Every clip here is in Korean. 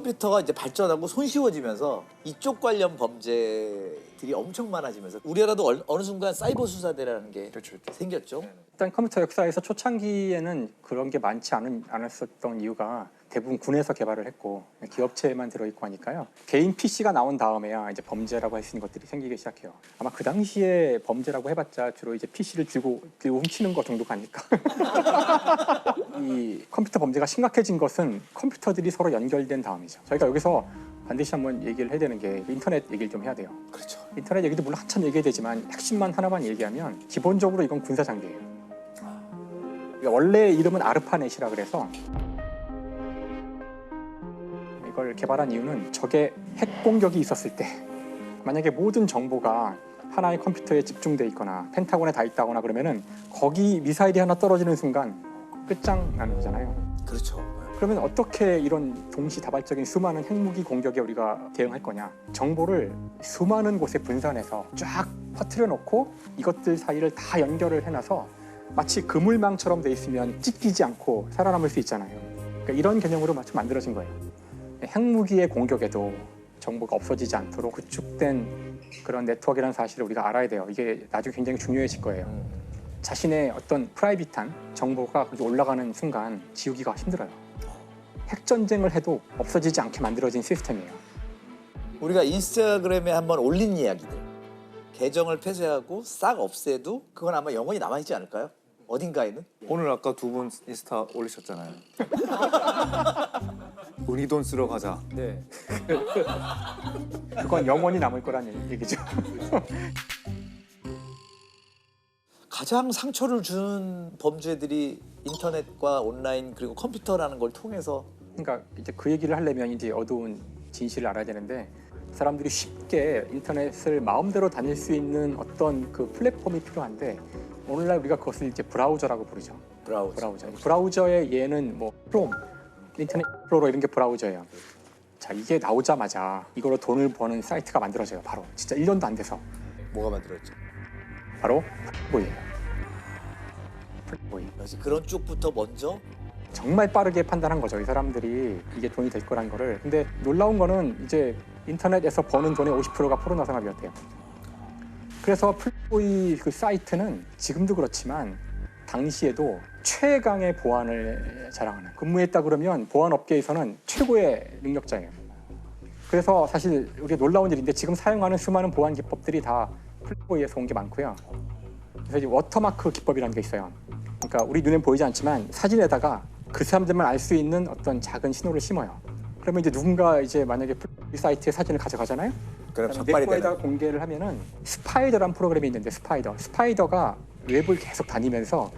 컴퓨터가 이제 발전하고 손쉬워지면서 이쪽 관련 범죄들이 엄청 많아지면서 우리나라도 어느 순간 사이버 수사대라는 게 그렇죠. 생겼죠. 일단 컴퓨터 역사에서 초창기에는 그런 게 많지 않았었던 이유가 대부분 군에서 개발을 했고 기업체에만 들어있고 하니까요. 개인 PC가 나온 다음에야 이제 범죄라고 할 수 있는 것들이 생기기 시작해요. 아마 그 당시에 범죄라고 해봤자 주로 이제 PC를 들고 훔치는 것 정도가 아닐까. 이 컴퓨터 범죄가 심각해진 것은 컴퓨터들이 서로 연결된 다음이죠. 저희가 여기서 반드시 한번 얘기를 해야 되는 게 인터넷 얘기를 좀 해야 돼요. 그렇죠. 인터넷 얘기도 물론 한참 얘기해야 되지만 핵심만 하나만 얘기하면 기본적으로 이건 군사 장비예요. 그러니까 원래 이름은 아르파넷이라 그래서 이걸 개발한 이유는 적의 핵 공격이 있었을 때 만약에 모든 정보가 하나의 컴퓨터에 집중돼 있거나 펜타곤에 다 있다거나 그러면은 거기 미사일이 하나 떨어지는 순간 끝장나는 거잖아요. 그렇죠. 그러면 어떻게 이런 동시다발적인 수많은 핵무기 공격에 우리가 대응할 거냐? 정보를 수많은 곳에 분산해서 쫙 퍼뜨려 놓고 이것들 사이를 다 연결을 해놔서 마치 그물망처럼 돼 있으면 찢기지 않고 살아남을 수 있잖아요. 그러니까 이런 개념으로 마치 만들어진 거예요. 핵무기의 공격에도 정보가 없어지지 않도록 구축된 그런 네트워크라는 사실을 우리가 알아야 돼요. 이게 나중에 굉장히 중요해질 거예요. 자신의 어떤 프라이빗한 정보가 거기 올라가는 순간 지우기가 힘들어요. 핵전쟁을 해도 없어지지 않게 만들어진 시스템이에요. 우리가 인스타그램에 한번 올린 이야기들 계정을 폐쇄하고 싹 없애도 그건 아마 영원히 남아있지 않을까요? 어딘가에는? 오늘 아까 두 분 인스타 올리셨잖아요. 우리 돈 쓰러 가자. 네. 그건 영원히 남을 거라는 얘기죠. 가장 상처를 주는 범죄들이 인터넷과 온라인 그리고 컴퓨터라는 걸 통해서 그러니까 이제 그 얘기를 하려면 이제 어두운 진실을 알아야 되는데 사람들이 쉽게 인터넷을 마음대로 다닐 수 있는 어떤 그 플랫폼이 필요한데 오늘날 우리가 그것을 이제 브라우저라고 부르죠. 브라우저의 얘는 뭐 크롬, 인터넷 프로로 이런 게 브라우저예요. 자, 이게 나오자마자 이걸로 돈을 버는 사이트가 만들어져요. 바로 진짜 1년도 안 돼서. 뭐가 만들어졌죠? 바로 플레이보이예요. 플레이보이. 그래서 그런 쪽부터 먼저 정말 빠르게 판단한 거죠. 이 사람들이 이게 돈이 될 거란 거를. 근데 놀라운 거는 이제 인터넷에서 버는 돈의 50%가 포르노 산업이었대요. 그래서 플레이보이 그 사이트는 지금도 그렇지만 당시에도 최강의 보안을 자랑하는, 근무했다 그러면 보안 업계에서는 최고의 능력자예요. 그래서 사실 우리가 놀라운 일인데 지금 사용하는 수많은 보안 기법들이 다 플레이보이에서 온 게 많고요. 그래서 이제 워터마크 기법이라는 게 있어요. 그러니까 우리 눈엔 보이지 않지만 사진에다가 그 사람들만 알 수 있는 어떤 작은 신호를 심어요. 그러면 이제 누군가 이제 만약에 플레이보이 사이트의 사진을 가져가잖아요. 그럼 그다음에 적발이 되는 네트워크에다가 공개를 하면은 스파이더라는 프로그램이 있는데 스파이더가 웹을 계속 다니면서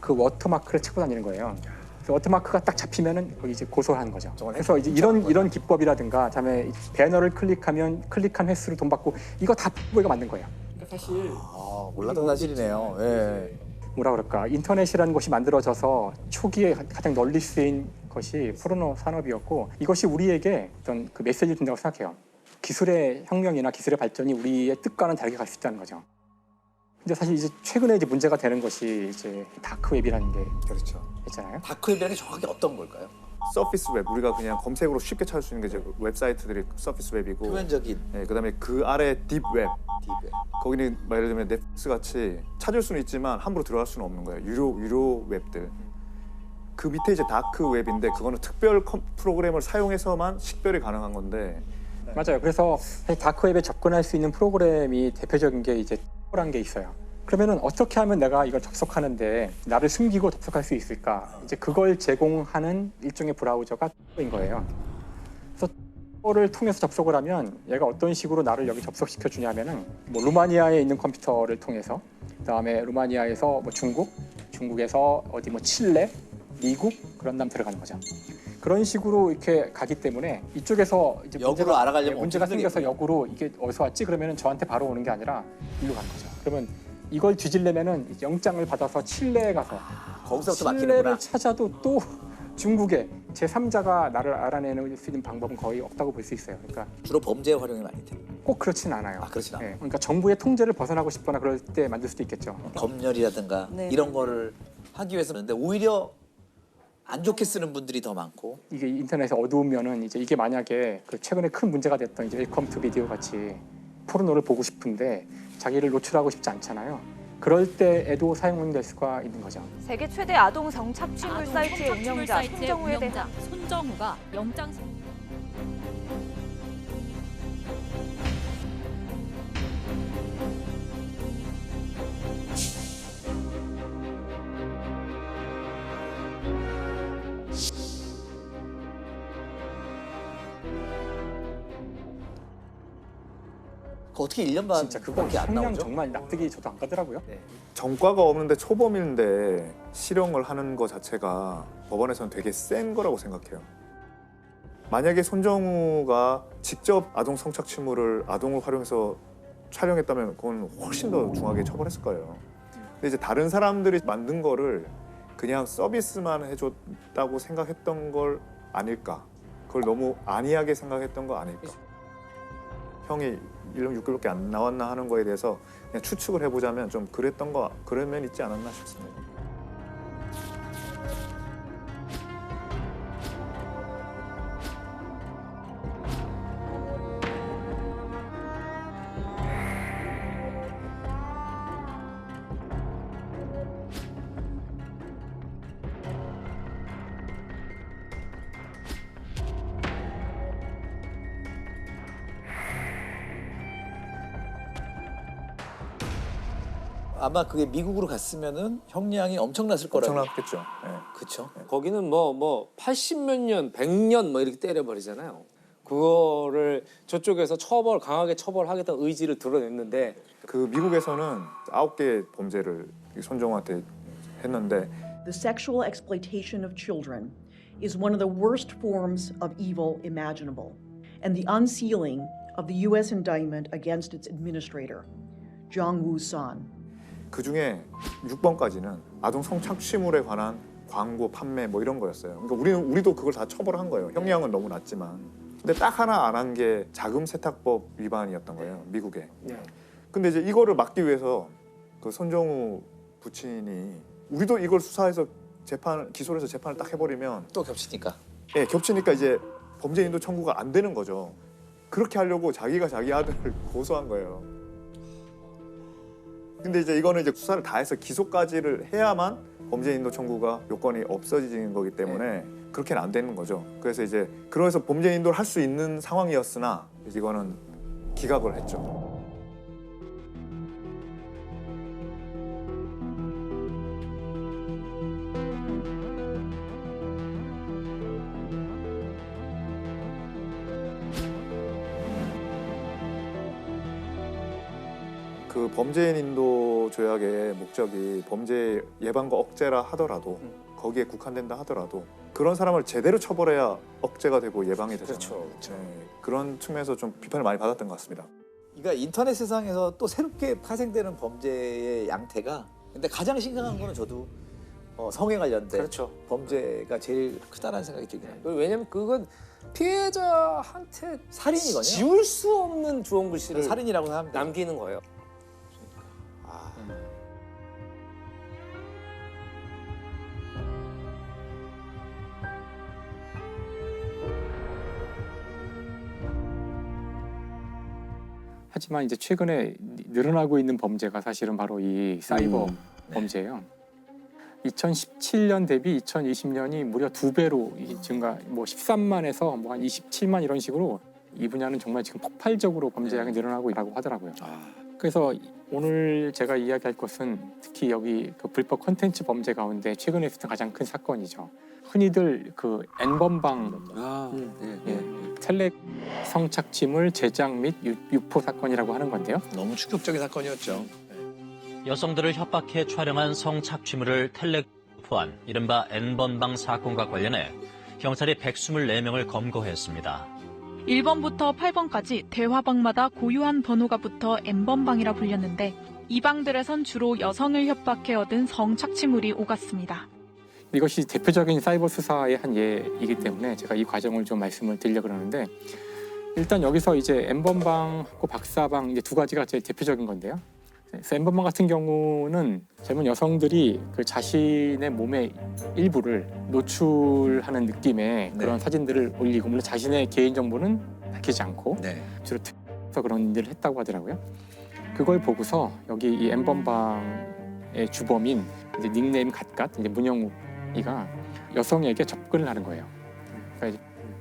그 워터마크를 찾고 다니는 거예요. 그래서 워터마크가 딱 잡히면은 거기 이제 고소하는 거죠. 그래서 이제 이런 기법이라든가 그다음에 배너를 클릭하면 클릭한 횟수를 돈 받고 이거 다 플레이보이가 만든 거예요. 그러니까 사실 몰랐던 사실이네요. 예. 뭐라 그럴까 인터넷이라는 것이 만들어져서 초기에 가장 널리 쓰인 것이 포르노 산업이었고 이것이 우리에게 어떤 그 메시지를 준다고 생각해요. 기술의 혁명이나 기술의 발전이 우리의 뜻과는 다르게 갈 수 있다는 거죠. 근데 사실 이제 최근에 이제 문제가 되는 것이 이제 다크웹이라는 게 그렇죠. 있잖아요. 다크웹이라는 게 정확히 어떤 걸까요? 서피스 웹, 우리가 그냥 검색으로 쉽게 찾을 수 있는 게 이제 웹사이트들이 서피스 웹이고, 표면적인 네, 그다음에 그 아래 딥웹. 딥웹. 거기는 예를 들면 넷플릭스 같이 찾을 수는 있지만 함부로 들어갈 수는 없는 거예요. 유료 웹들. 그 밑에 이제 다크 웹인데 그거는 특별 프로그램을 사용해서만 식별이 가능한 건데. 맞아요. 그래서 사실 다크웹에 접근할 수 있는 프로그램이 대표적인 게 이제 란 게 있어요. 그러면은 어떻게 하면 내가 이걸 접속하는데 나를 숨기고 접속할 수 있을까? 이제 그걸 제공하는 일종의 브라우저가 인 거예요. 그래서 를 통해서 접속을 하면 얘가 어떤 식으로 나를 여기 접속시켜 주냐면은 뭐 루마니아에 있는 컴퓨터를 통해서 그다음에 루마니아에서 뭐 중국에서 어디 뭐 칠레, 미국 그런 다음 들어가는 거죠. 그런 식으로 이렇게 가기 때문에 이쪽에서 이제 역으로 알아가려면 문제가 엄청 생겨서 힘들겠네요. 역으로 이게 어디서 왔지 그러면은 저한테 바로 오는 게 아니라 일로 가는 거죠. 그러면 이걸 뒤지려면은 영장을 받아서 칠레에 가서 거기서부터 막히는구나. 칠레를 찾아도 또 중국에 제3자가 나를 알아내는 수 있는 방법은 거의 없다고 볼 수 있어요. 그러니까 주로 범죄에 활용이 많이 돼요. 꼭 그렇진 않아요. 그렇진 않아요. 그러니까 정부의 통제를 벗어나고 싶거나 그럴 때 만들 수도 있겠죠. 검열이라든가 네. 이런 거를 하기 위해서는 근데 오히려 안 좋게 쓰는 분들이 더 많고. 이게 인터넷에 어두우면은 이제 이게 만약에 그 최근에 큰 문제가 됐던 이제 웰컴 투 비디오 같이 포르노를 보고 싶은데 자기를 노출하고 싶지 않잖아요. 그럴 때에도 사용될 수가 있는 거죠. 세계 최대 아동 성착취물 사이트의 운영자 손정우에 대한 손정우가 영장 어떻게 1년 반 진짜 그거 밖에 안 성향 나오죠? 정말 납득이 저도 안 가더라고요. 네. 전과가 없는데 초범인데 실형을 하는 거 자체가 법원에서는 되게 센 거라고 생각해요. 만약에 손정우가 직접 아동 성착취물을 아동을 활용해서 촬영했다면 그건 훨씬 더 중하게 처벌했을 거예요. 근데 이제 다른 사람들이 만든 거를 그냥 서비스만 해줬다고 생각했던 걸 아닐까? 그걸 너무 안이하게 생각했던 거 아닐까? 형이 1년 6개월밖에 안 나왔나 하는 거에 대해서 그냥 추측을 해보자면 좀 그랬던 거 그런 면이 있지 않았나 싶습니다. 아마 그게 미국으로 갔으면은 형량이 엄청났을 거라고. 엄청났겠죠. 네. 그렇죠. 거기는 뭐 80몇 년, 100년 뭐 이렇게 때려버리잖아요. 그거를 저쪽에서 강하게 처벌하겠다는 의지를 드러냈는데 그 미국에서는 9개 범죄를 손정우한테 했는데 The sexual exploitation of children is one of the worst forms of evil imaginable, and the unsealing of the U.S. indictment against its administrator, Jong-woo Son. 그 중에 6번까지는 아동 성착취물에 관한 광고, 판매 뭐 이런 거였어요. 그러니까 우리도 그걸 다 처벌한 거예요. 형량은 너무 낮지만. 근데 딱 하나 안 한 게 자금 세탁법 위반이었던 거예요, 미국에. 근데 이제 이거를 막기 위해서 그 손정우 부친이 우리도 이걸 수사해서 기소를 해서 재판을 딱 해버리면 또 겹치니까. 예, 겹치니까 이제 범죄인도 청구가 안 되는 거죠. 그렇게 하려고 자기가 자기 아들을 고소한 거예요. 근데 이제 이거는 이제 수사를 다 해서 기소까지를 해야만 범죄인도 청구가 요건이 없어지는 거기 때문에 그렇게는 안 되는 거죠. 그래서 이제 그래서 범죄인도를 할 수 있는 상황이었으나 이거는 기각을 했죠. 그 범죄인 인도 조약의 목적이 범죄 예방과 억제라 하더라도 거기에 국한된다 하더라도 그런 사람을 제대로 처벌해야 억제가 되고 예방이 되잖아요. 그렇죠. 네, 그런 측면에서 좀 비판을 많이 받았던 것 같습니다. 그러니까 인터넷 세상에서 또 새롭게 파생되는 범죄의 양태가 근데 가장 심각한 거는 저도 성에 관련된 그렇죠. 범죄가 제일 크다라는 생각이 들긴 해요. 왜냐면 그건 피해자한테 살인이거든요. 지울 수 없는 주원 글씨를 살인이라고 하면 남기는 거예요. 하지만 이제 최근에 늘어나고 있는 범죄가 사실은 바로 이 사이버 범죄예요. 2017년 대비 2020년이 무려 2배로 증가, 뭐 13만에서 뭐 한 27만 이런 식으로 이 분야는 정말 지금 폭발적으로 범죄량이 늘어나고 있다고 하더라고요. 그래서 오늘 제가 이야기할 것은 특히 여기 그 불법 콘텐츠 범죄 가운데 최근에 있었던 가장 큰 사건이죠. 흔히들 그 N번방 텔레 성착취물 제작 및 유포 사건이라고 하는 건데요. 너무 충격적인 사건이었죠. 여성들을 협박해 촬영한 성착취물을 텔레포한 이른바 N번방 사건과 관련해 경찰이 124명을 검거했습니다. 1번부터 8번까지 대화방마다 고유한 번호가 붙어 N번방이라 불렸는데 이 방들에선 주로 여성을 협박해 얻은 성착취물이 오갔습니다. 이것이 대표적인 사이버 수사의 한 예이기 때문에 제가 이 과정을 좀 말씀을 드리려고 그러는데 일단 여기서 이제 N번방하고 박사방 이제 두 가지가 제일 대표적인 건데요. 그래서 엠번방 같은 경우는 젊은 여성들이 그 자신의 몸의 일부를 노출하는 느낌의 네. 그런 사진들을 올리고 물론 자신의 개인 정보는 밝히지 않고 네. 주로 트위터에서 그런 일을 했다고 하더라고요. 그걸 보고서 여기 이 엠번방의 주범인 이제 닉네임 갓갓 이제 문영욱이가 여성에게 접근을 하는 거예요. 그러니까 이제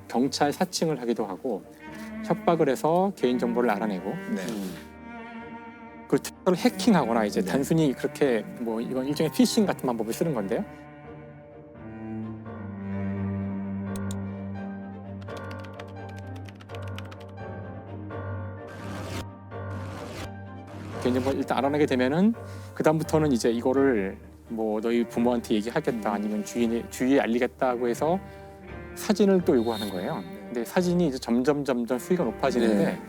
경찰 사칭을 하기도 하고 협박을 해서 개인 정보를 알아내고 네. 그 트위터를 해킹하거나 이제 네. 단순히 그렇게 뭐 이건 일종의 피싱 같은 방법을 쓰는 건데요. 개인정보 일단 알아내게 되면은 그 다음부터는 이제 이거를 뭐 너희 부모한테 얘기하겠다 아니면 주위에 알리겠다고 해서 사진을 또 요구하는 거예요. 근데 사진이 이제 점점 수위가 높아지는데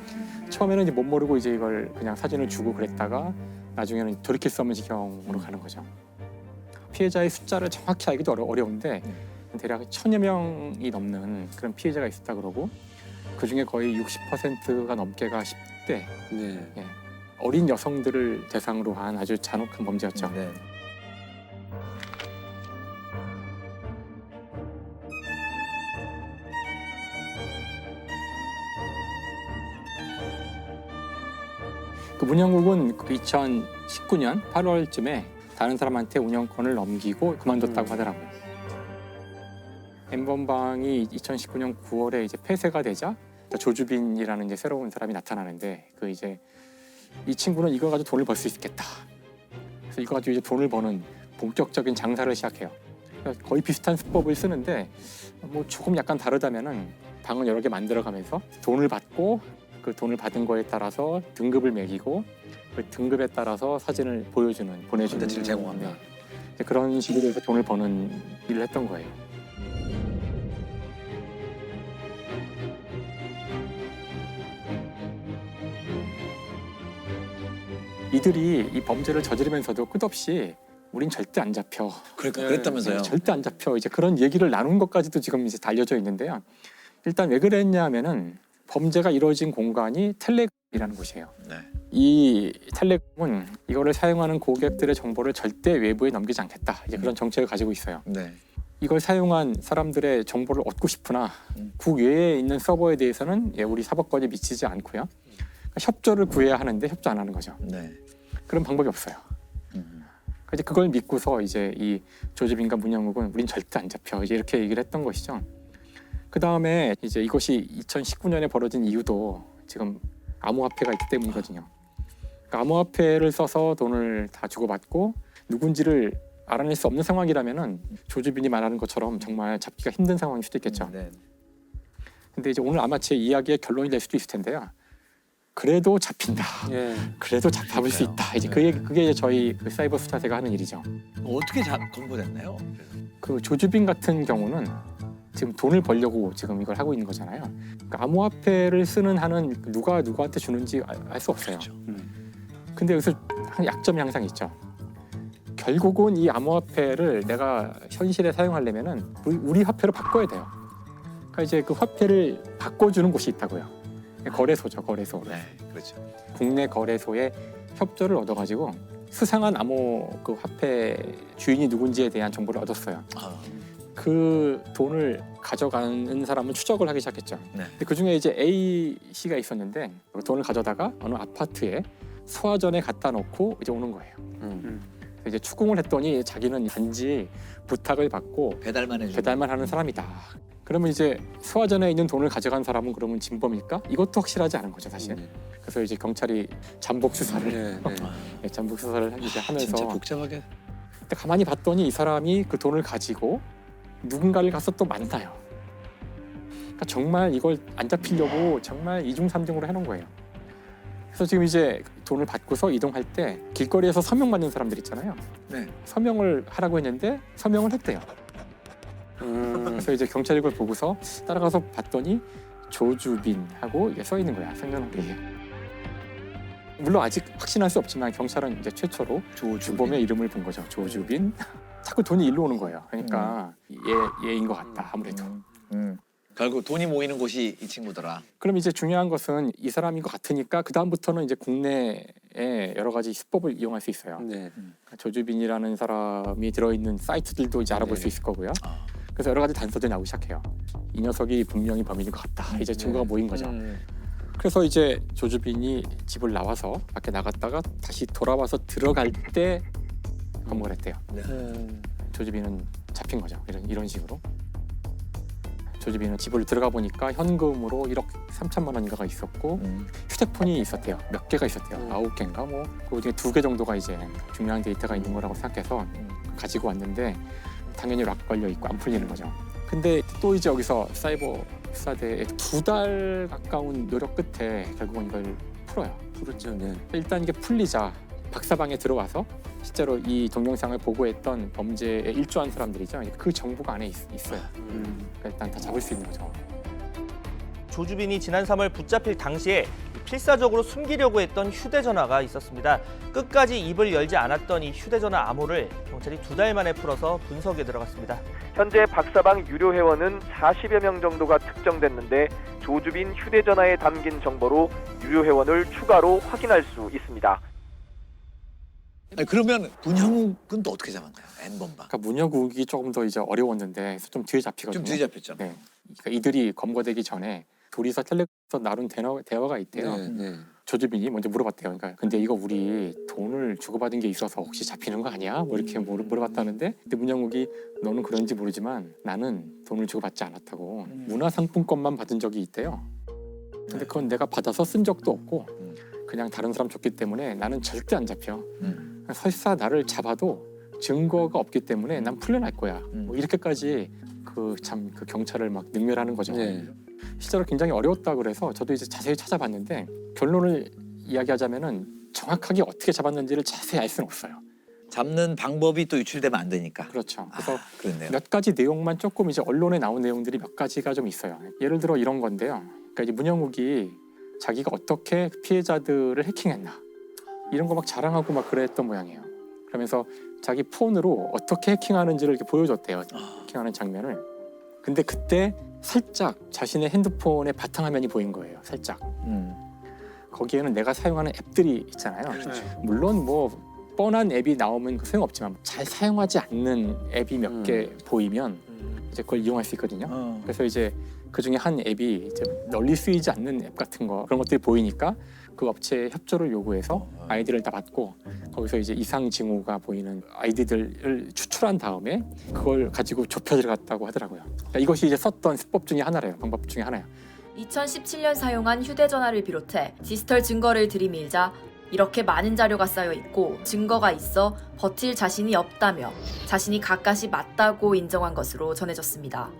처음에는 이제 못 모르고 이제 이걸 그냥 사진을 주고 그랬다가 나중에는 돌이킬 수 없는 지경으로 가는 거죠. 피해자의 숫자를 정확히 알기도 어려운데 대략 1000여 명이 넘는 그런 피해자가 있었다 그러고 그 중에 거의 60%가 넘게가 10대 네. 어린 여성들을 대상으로 한 아주 잔혹한 범죄였죠. 네. 그 문영욱은 2019년 8월쯤에 다른 사람한테 운영권을 넘기고 그만뒀다고 하더라고요. 엠번방이 2019년 9월에 이제 폐쇄가 되자 조주빈이라는 이제 새로운 사람이 나타나는데 그 이제 이 친구는 이거 가지고 돈을 벌 수 있겠다. 그래서 이거 가지고 이제 돈을 버는 본격적인 장사를 시작해요. 그러니까 거의 비슷한 수법을 쓰는데 뭐 조금 약간 다르다면은 방을 여러 개 만들어가면서 돈을 받고 그 돈을 받은 거에 따라서 등급을 매기고 그 등급에 따라서 사진을 보내주는 콘텐츠를 제공합니다. 이제 그런 식으로 해서 돈을 버는 일을 했던 거예요. 이들이 이 범죄를 저지르면서도 끝없이 우린 절대 안 잡혀. 그러니까 그랬다면서요. 절대 안 잡혀. 이제 그런 얘기를 나눈 것까지도 지금 이제 알려져 있는데요. 일단 왜 그랬냐면은 범죄가 이루어진 공간이 텔레그램이라는 곳이에요. 네. 이 텔레그램은 이거를 사용하는 고객들의 정보를 절대 외부에 넘기지 않겠다. 이제 그런 정책을 가지고 있어요. 네. 이걸 사용한 사람들의 정보를 얻고 싶으나 국외에 있는 서버에 대해서는 우리 사법권이 미치지 않고요. 그러니까 협조를 구해야 하는데 협조 안 하는 거죠. 네. 그런 방법이 없어요. 이제 그걸 믿고서 이제 이 조주빈과 문영욱은 우린 절대 안 잡혀 이제 이렇게 얘기를 했던 것이죠. 그 다음에 이제 이것이 2019년에 벌어진 이유도 지금 암호화폐가 있기 때문이거든요. 그러니까 암호화폐를 써서 돈을 다 주고받고 누군지를 알아낼 수 없는 상황이라면은 조주빈이 말하는 것처럼 정말 잡기가 힘든 상황일 수도 있겠죠. 네. 근데 이제 오늘 아마 제 이야기의 결론이 될 수도 있을 텐데요. 그래도 잡힌다. 예. 그래도 잡을 수 있다. 이제 그게 이제 저희 그 사이버 수사대가 하는 일이죠. 어떻게 검거됐나요? 그 조주빈 같은 경우는 지금 돈을 벌려고 지금 이걸 하고 있는 거잖아요. 그러니까 암호화폐를 쓰는 한은 누가 누구한테 주는지 알 수 없어요. 근데 여기서 약점이 항상 있죠. 결국은 이 암호화폐를 내가 현실에 사용하려면은 우리 화폐로 바꿔야 돼요. 그러니까 이제 그 화폐를 바꿔주는 곳이 있다고요. 거래소죠, 거래소. 네, 그렇죠. 국내 거래소의 협조를 얻어가지고 수상한 암호 그 화폐 주인이 누군지에 대한 정보를 얻었어요. 그 돈을 가져가는 사람은 추적을 하기 시작했죠. 네. 근데 그 중에 이제 A 씨가 있었는데 그 돈을 가져다가 어느 아파트에 소화전에 갖다 놓고 이제 오는 거예요. 그래서 이제 추궁을 했더니 자기는 단지 부탁을 받고 배달만 하는 사람이다. 그러면 이제 소화전에 있는 돈을 가져간 사람은 그러면 진범일까? 이것도 확실하지 않은 거죠, 사실. 그래서 이제 경찰이 잠복 수사를 잠복 수사를 이제 하면서 진짜 복잡하게. 근데 가만히 봤더니 이 사람이 그 돈을 가지고 누군가를 가서 또 만나요. 그러니까 정말 이걸 안 잡히려고 정말 이중 삼중으로 해놓은 거예요. 그래서 지금 이제 돈을 받고서 이동할 때 길거리에서 서명 받는 사람들 있잖아요. 네. 서명을 하라고 했는데 서명을 했대요. 그래서 이제 경찰이 이걸 보고서 따라가서 봤더니 조주빈하고 이게 써 있는 거야, 생년월일이. 물론 아직 확신할 수 없지만 경찰은 이제 최초로 주범의 이름을 본 거죠. 조주빈. 자꾸 돈이 일로 오는 거예요. 그러니까 얘인 것 같다, 아무래도. 결국 돈이 모이는 곳이 이 친구더라. 그럼 이제 중요한 것은 이 사람인 것 같으니까 그 다음부터는 이제 국내에 여러 가지 수법을 이용할 수 있어요. 네. 그러니까 조주빈이라는 사람이 들어있는 사이트들도 이제 알아볼 수 있을 거고요. 그래서 여러 가지 단서들이 나오기 시작해요. 이 녀석이 분명히 범인인 것 같다. 이제 증거가 모인 거죠. 그래서 이제 조주빈이 집을 나와서 밖에 나갔다가 다시 돌아와서 들어갈 때 검거를 했대요. 조주빈은 잡힌 거죠. 이런 식으로. 조주빈은 집을 들어가 보니까 현금으로 1억 3천만 원인가가 있었고 휴대폰이 있었대요. 몇 개가 있었대요. 9개인가 뭐. 그 중에 2개 정도가 이제 중요한 데이터가 있는 거라고 생각해서 가지고 왔는데 당연히 락 걸려 있고 안 풀리는 거죠. 근데 또 이제 여기서 사이버 수사대의 2달 가까운 노력 끝에 결국은 이걸 풀어요. 그렇죠. 네. 일단 이게 풀리자 박사방에 들어와서 실제로 이 동영상을 보고했던 범죄에 일조한 사람들이죠. 그 정보가 안에 있어요. 그러니까 일단 다 잡을 수 있는 거죠. 조주빈이 지난 3월 붙잡힐 당시에 필사적으로 숨기려고 했던 휴대전화가 있었습니다. 끝까지 입을 열지 않았던 이 휴대전화 암호를 경찰이 2달 만에 풀어서 분석에 들어갔습니다. 현재 박사방 유료 회원은 40여 명 정도가 특정됐는데 조주빈 휴대전화에 담긴 정보로 유료 회원을 추가로 확인할 수 있습니다. 아니, 그러면 문형욱은 또 어떻게 잡았나요? N번방. 그러니까 문혁욱이 조금 더 이제 어려웠는데 좀 뒤에 잡히거든요. 좀 뒤에 잡혔죠. 네. 그러니까 이들이 검거되기 전에 둘이서 텔레그램에서 나눈 대화가 있대요. 조주빈이 먼저 물어봤대요. 그러니까 근데 이거 우리 돈을 주고받은 게 있어서 혹시 잡히는 거 아니야? 뭐 이렇게 물어봤다는데 근데 문영욱이 너는 그런지 모르지만 나는 돈을 주고받지 않았다고 문화상품권만 받은 적이 있대요. 근데 그건 내가 받아서 쓴 적도 없고 그냥 다른 사람 줬기 때문에 나는 절대 안 잡혀. 설사 나를 잡아도 증거가 없기 때문에 난 풀려날 거야. 뭐 이렇게까지 그 경찰을 막 능멸하는 거죠. 네. 실제로 굉장히 어려웠다 그래서 저도 이제 자세히 찾아봤는데 결론을 이야기하자면은 정확하게 어떻게 잡았는지를 자세히 알 수는 없어요. 잡는 방법이 또 유출되면 안 되니까. 그렇죠. 그래서 그렇네요. 몇 가지 내용만 조금 이제 언론에 나온 내용들이 몇 가지가 좀 있어요. 예를 들어 이런 건데요. 그러니까 이제 문영욱이 자기가 어떻게 피해자들을 해킹했나 이런 거 막 자랑하고 막 그랬던 모양이에요. 그러면서 자기 폰으로 어떻게 해킹하는지를 이렇게 보여줬대요. 해킹하는 장면을. 근데 그때 살짝 자신의 핸드폰의 바탕화면이 보인 거예요. 살짝. 거기에는 내가 사용하는 앱들이 있잖아요. 물론 뭐 뻔한 앱이 나오면 소용없지만 잘 사용하지 않는 앱이 몇 개 보이면 이제 그걸 이용할 수 있거든요. 그래서 이제 그 중에 한 앱이 이제 널리 쓰이지 않는 앱 같은 거 그런 것들이 보이니까 그 업체에 협조를 요구해서 아이디를 다 받고 거기서 이제 이상 징후가 보이는 아이디들을 추출한 다음에 그걸 가지고 좁혀 들어갔다고 하더라고요. 그러니까 이것이 이제 썼던 수법 중에 하나래요. 방법 중에 하나예요. 2017년 사용한 휴대전화를 비롯해 디지털 증거를 들이밀자 이렇게 많은 자료가 쌓여 있고 증거가 있어 버틸 자신이 없다며 자신이 가까시 맞다고 인정한 것으로 전해졌습니다.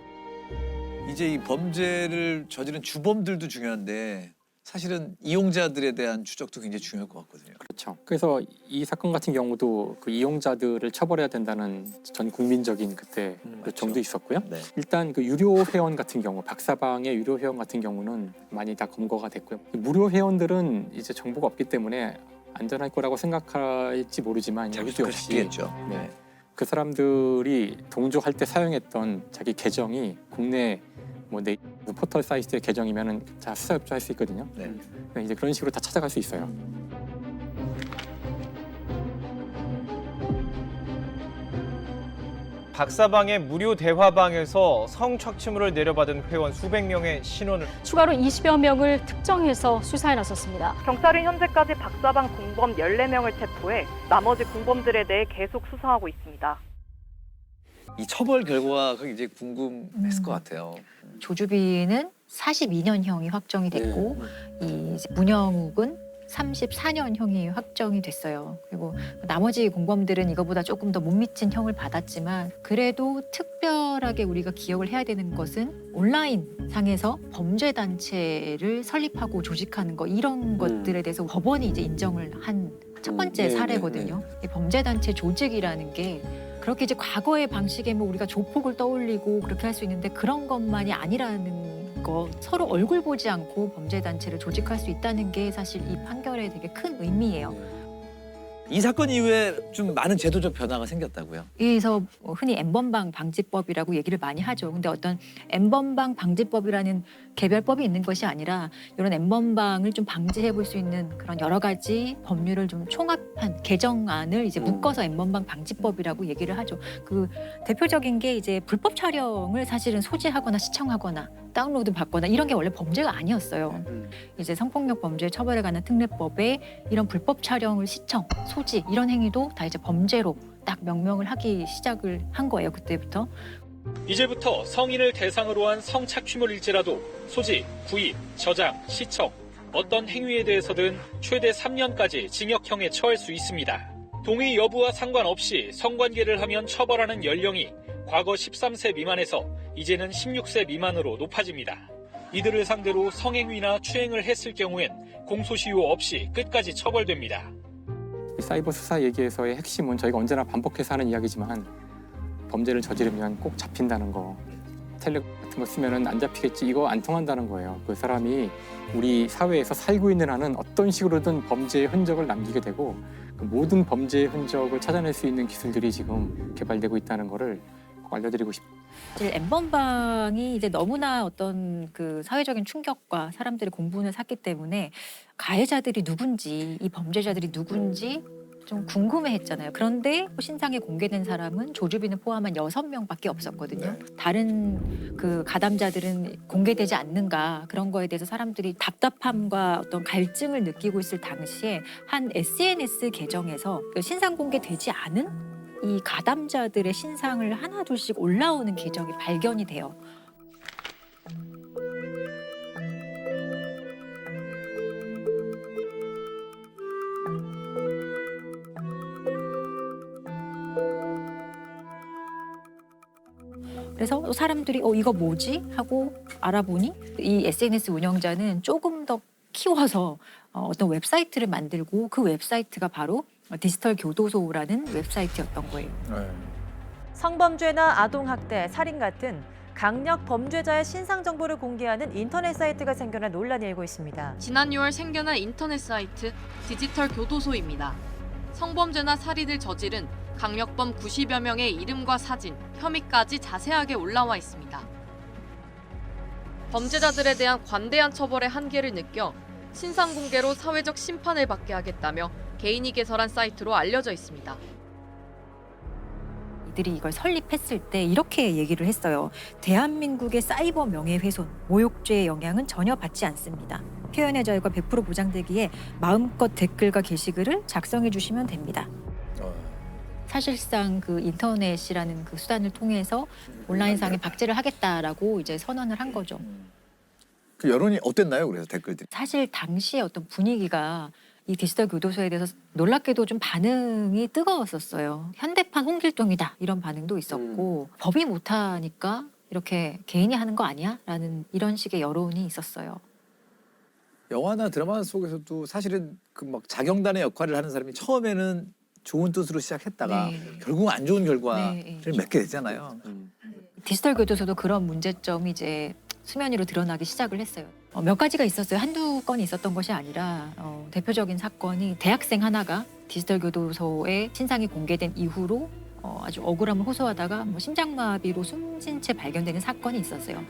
이제 이 범죄를 저지른 주범들도 중요한데 사실은 이용자들에 대한 추적도 굉장히 중요할 것 같거든요. 그렇죠. 그래서 이 사건 같은 경우도 그 이용자들을 처벌해야 된다는 전 국민적인 그때 요청도 있었고요. 네. 일단 그 유료 회원 같은 경우, 박사방의 유료 회원 같은 경우는 많이 다 검거가 됐고요. 무료 회원들은 이제 정보가 없기 때문에 안전할 거라고 생각할지 모르지만 여기도 역시 네. 그 사람들이 동조할 때 사용했던 자기 계정이 국내 뭐 네이버 포털 사이트의 계정이면은 다 수사 협조할 수 있거든요. 네. 이제 그런 식으로 다 찾아갈 수 있어요. 박사방의 무료 대화방에서 성착취물을 내려받은 회원 수백 명의 신원을 추가로 20여 명을 특정해서 수사에 나섰습니다. 경찰은 현재까지 박사방 공범 14명을 체포해 나머지 공범들에 대해 계속 수사하고 있습니다. 이 처벌 결과가 굉장히 궁금했을 것 같아요. 조주빈은 42년형이 확정이 됐고 이 문영욱은 34년형이 확정이 됐어요. 그리고 나머지 공범들은 이거보다 조금 더 못 미친 형을 받았지만 그래도 특별하게 우리가 기억을 해야 되는 것은 온라인 상에서 범죄단체를 설립하고 조직하는 거 이런 것들에 대해서 법원이 이제 인정을 한 첫 번째 사례거든요. 이 범죄단체 조직이라는 게 그렇게 이제 과거의 방식에 뭐 우리가 조폭을 떠올리고 그렇게 할 수 있는데 그런 것만이 아니라는 거 서로 얼굴 보지 않고 범죄단체를 조직할 수 있다는 게 사실 이 판결에 되게 큰 의미예요. 이 사건 이후에 좀 많은 제도적 변화가 생겼다고요? 그래서 흔히 N번방 방지법이라고 얘기를 많이 하죠. 근데 어떤 N번방 방지법이라는 개별법이 있는 것이 아니라 이런 N번방을 좀 방지해 볼 수 있는 그런 여러 가지 법률을 좀 총합한 개정안을 이제 묶어서 N번방 방지법이라고 얘기를 하죠. 그 대표적인 게 이제 불법 촬영을 사실은 소지하거나 시청하거나 다운로드 받거나 이런 게 원래 범죄가 아니었어요. 이제 성폭력 범죄 처벌에 관한 특례법에 이런 불법 촬영을 시청, 소지 이런 행위도 다 이제 범죄로 딱 명명을 하기 시작을 한 거예요. 그때부터. 이제부터 성인을 대상으로 한 성착취물일지라도 소지, 구입, 저장, 시청 어떤 행위에 대해서든 최대 3년까지 징역형에 처할 수 있습니다. 동의 여부와 상관없이 성관계를 하면 처벌하는 연령이 과거 13세 미만에서 이제는 16세 미만으로 높아집니다. 이들을 상대로 성행위나 추행을 했을 경우엔 공소시효 없이 끝까지 처벌됩니다. 사이버 수사 얘기에서의 핵심은 저희가 언제나 반복해서 하는 이야기지만 범죄를 저지르면 꼭 잡힌다는 거. 텔레그램 같은 거 쓰면은 안 잡히겠지 이거 안 통한다는 거예요. 그 사람이 우리 사회에서 살고 있는 한은 어떤 식으로든 범죄의 흔적을 남기게 되고 그 모든 범죄의 흔적을 찾아낼 수 있는 기술들이 지금 개발되고 있다는 거를 꼭 알려드리고 싶습니다. N번방이 이제 너무나 어떤 그 사회적인 충격과 사람들의 공분을 샀기 때문에 가해자들이 누군지 이 범죄자들이 누군지 좀 궁금해했잖아요. 그런데 신상에 공개된 사람은 조주빈을 포함한 6명밖에 없었거든요. 다른 그 가담자들은 공개되지 않는가 그런 거에 대해서 사람들이 답답함과 어떤 갈증을 느끼고 있을 당시에 한 SNS 계정에서 신상 공개되지 않은 이 가담자들의 신상을 하나둘씩 올라오는 계정이 발견이 돼요. 그래서 사람들이 이거 뭐지? 하고 알아보니 이 SNS 운영자는 조금 더 키워서 어떤 웹사이트를 만들고 그 웹사이트가 바로 디지털 교도소라는 웹사이트였던 거예요. 성범죄나 아동학대, 살인 같은 강력 범죄자의 신상 정보를 공개하는 인터넷 사이트가 생겨나 논란이 일고 있습니다. 지난 6월 생겨난 인터넷 사이트 디지털 교도소입니다. 성범죄나 살인을 저지른 강력범 90여 명의 이름과 사진, 혐의까지 자세하게 올라와 있습니다. 범죄자들에 대한 관대한 처벌의 한계를 느껴 신상 공개로 사회적 심판을 받게 하겠다며 개인이 개설한 사이트로 알려져 있습니다. 이들이 이걸 설립했을 때 이렇게 얘기를 했어요. 대한민국의 사이버 명예훼손, 모욕죄의 영향은 전혀 받지 않습니다. 표현의 자유가 100% 보장되기에 마음껏 댓글과 게시글을 작성해 주시면 됩니다. 사실상 그 인터넷이라는 그 수단을 통해서 온라인상에 박제를 하겠다라고 이제 선언을 한 거죠. 그 여론이 어땠나요? 그래서 댓글들이. 사실 당시의 어떤 분위기가 이 디지털 교도소에 대해서 놀랍게도 좀 반응이 뜨거웠었어요. 현대판 홍길동이다 이런 반응도 있었고 법이 못하니까 이렇게 개인이 하는 거 아니야? 라는 이런 식의 여론이 있었어요. 영화나 드라마 속에서도 사실은 그 막 자경단의 역할을 하는 사람이 처음에는 좋은 뜻으로 시작했다가 결국 안 좋은 결과를 맺게 되잖아요. 디지털 교도소도 그런 문제점이 이제 수면 위로 드러나기 시작을 했어요. 몇 가지가 있었어요. 한두 건이 있었던 것이 아니라 대표적인 사건이 대학생 하나가 디지털 교도소에 신상이 공개된 이후로 아주 억울함을 호소하다가 심장마비로 숨진 채 발견되는 사건이 있었어요.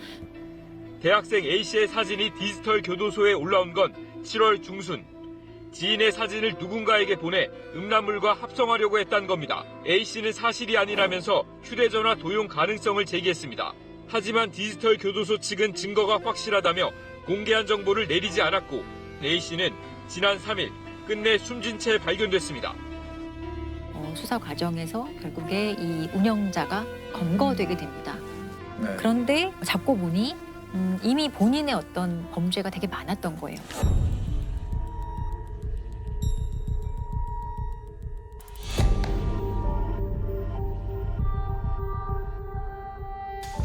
대학생 A씨의 사진이 디지털 교도소에 올라온 건 7월 중순. 지인의 사진을 누군가에게 보내 음란물과 합성하려고 했다는 겁니다. A씨는 사실이 아니라면서 휴대전화 도용 가능성을 제기했습니다. 하지만 디지털 교도소 측은 증거가 확실하다며 공개한 정보를 내리지 않았고 A씨는 지난 3일 끝내 숨진 채 발견됐습니다. 수사 과정에서 결국에 이 운영자가 검거되게 됩니다. 그런데 잡고 보니 이미 본인의 어떤 범죄가 되게 많았던 거예요.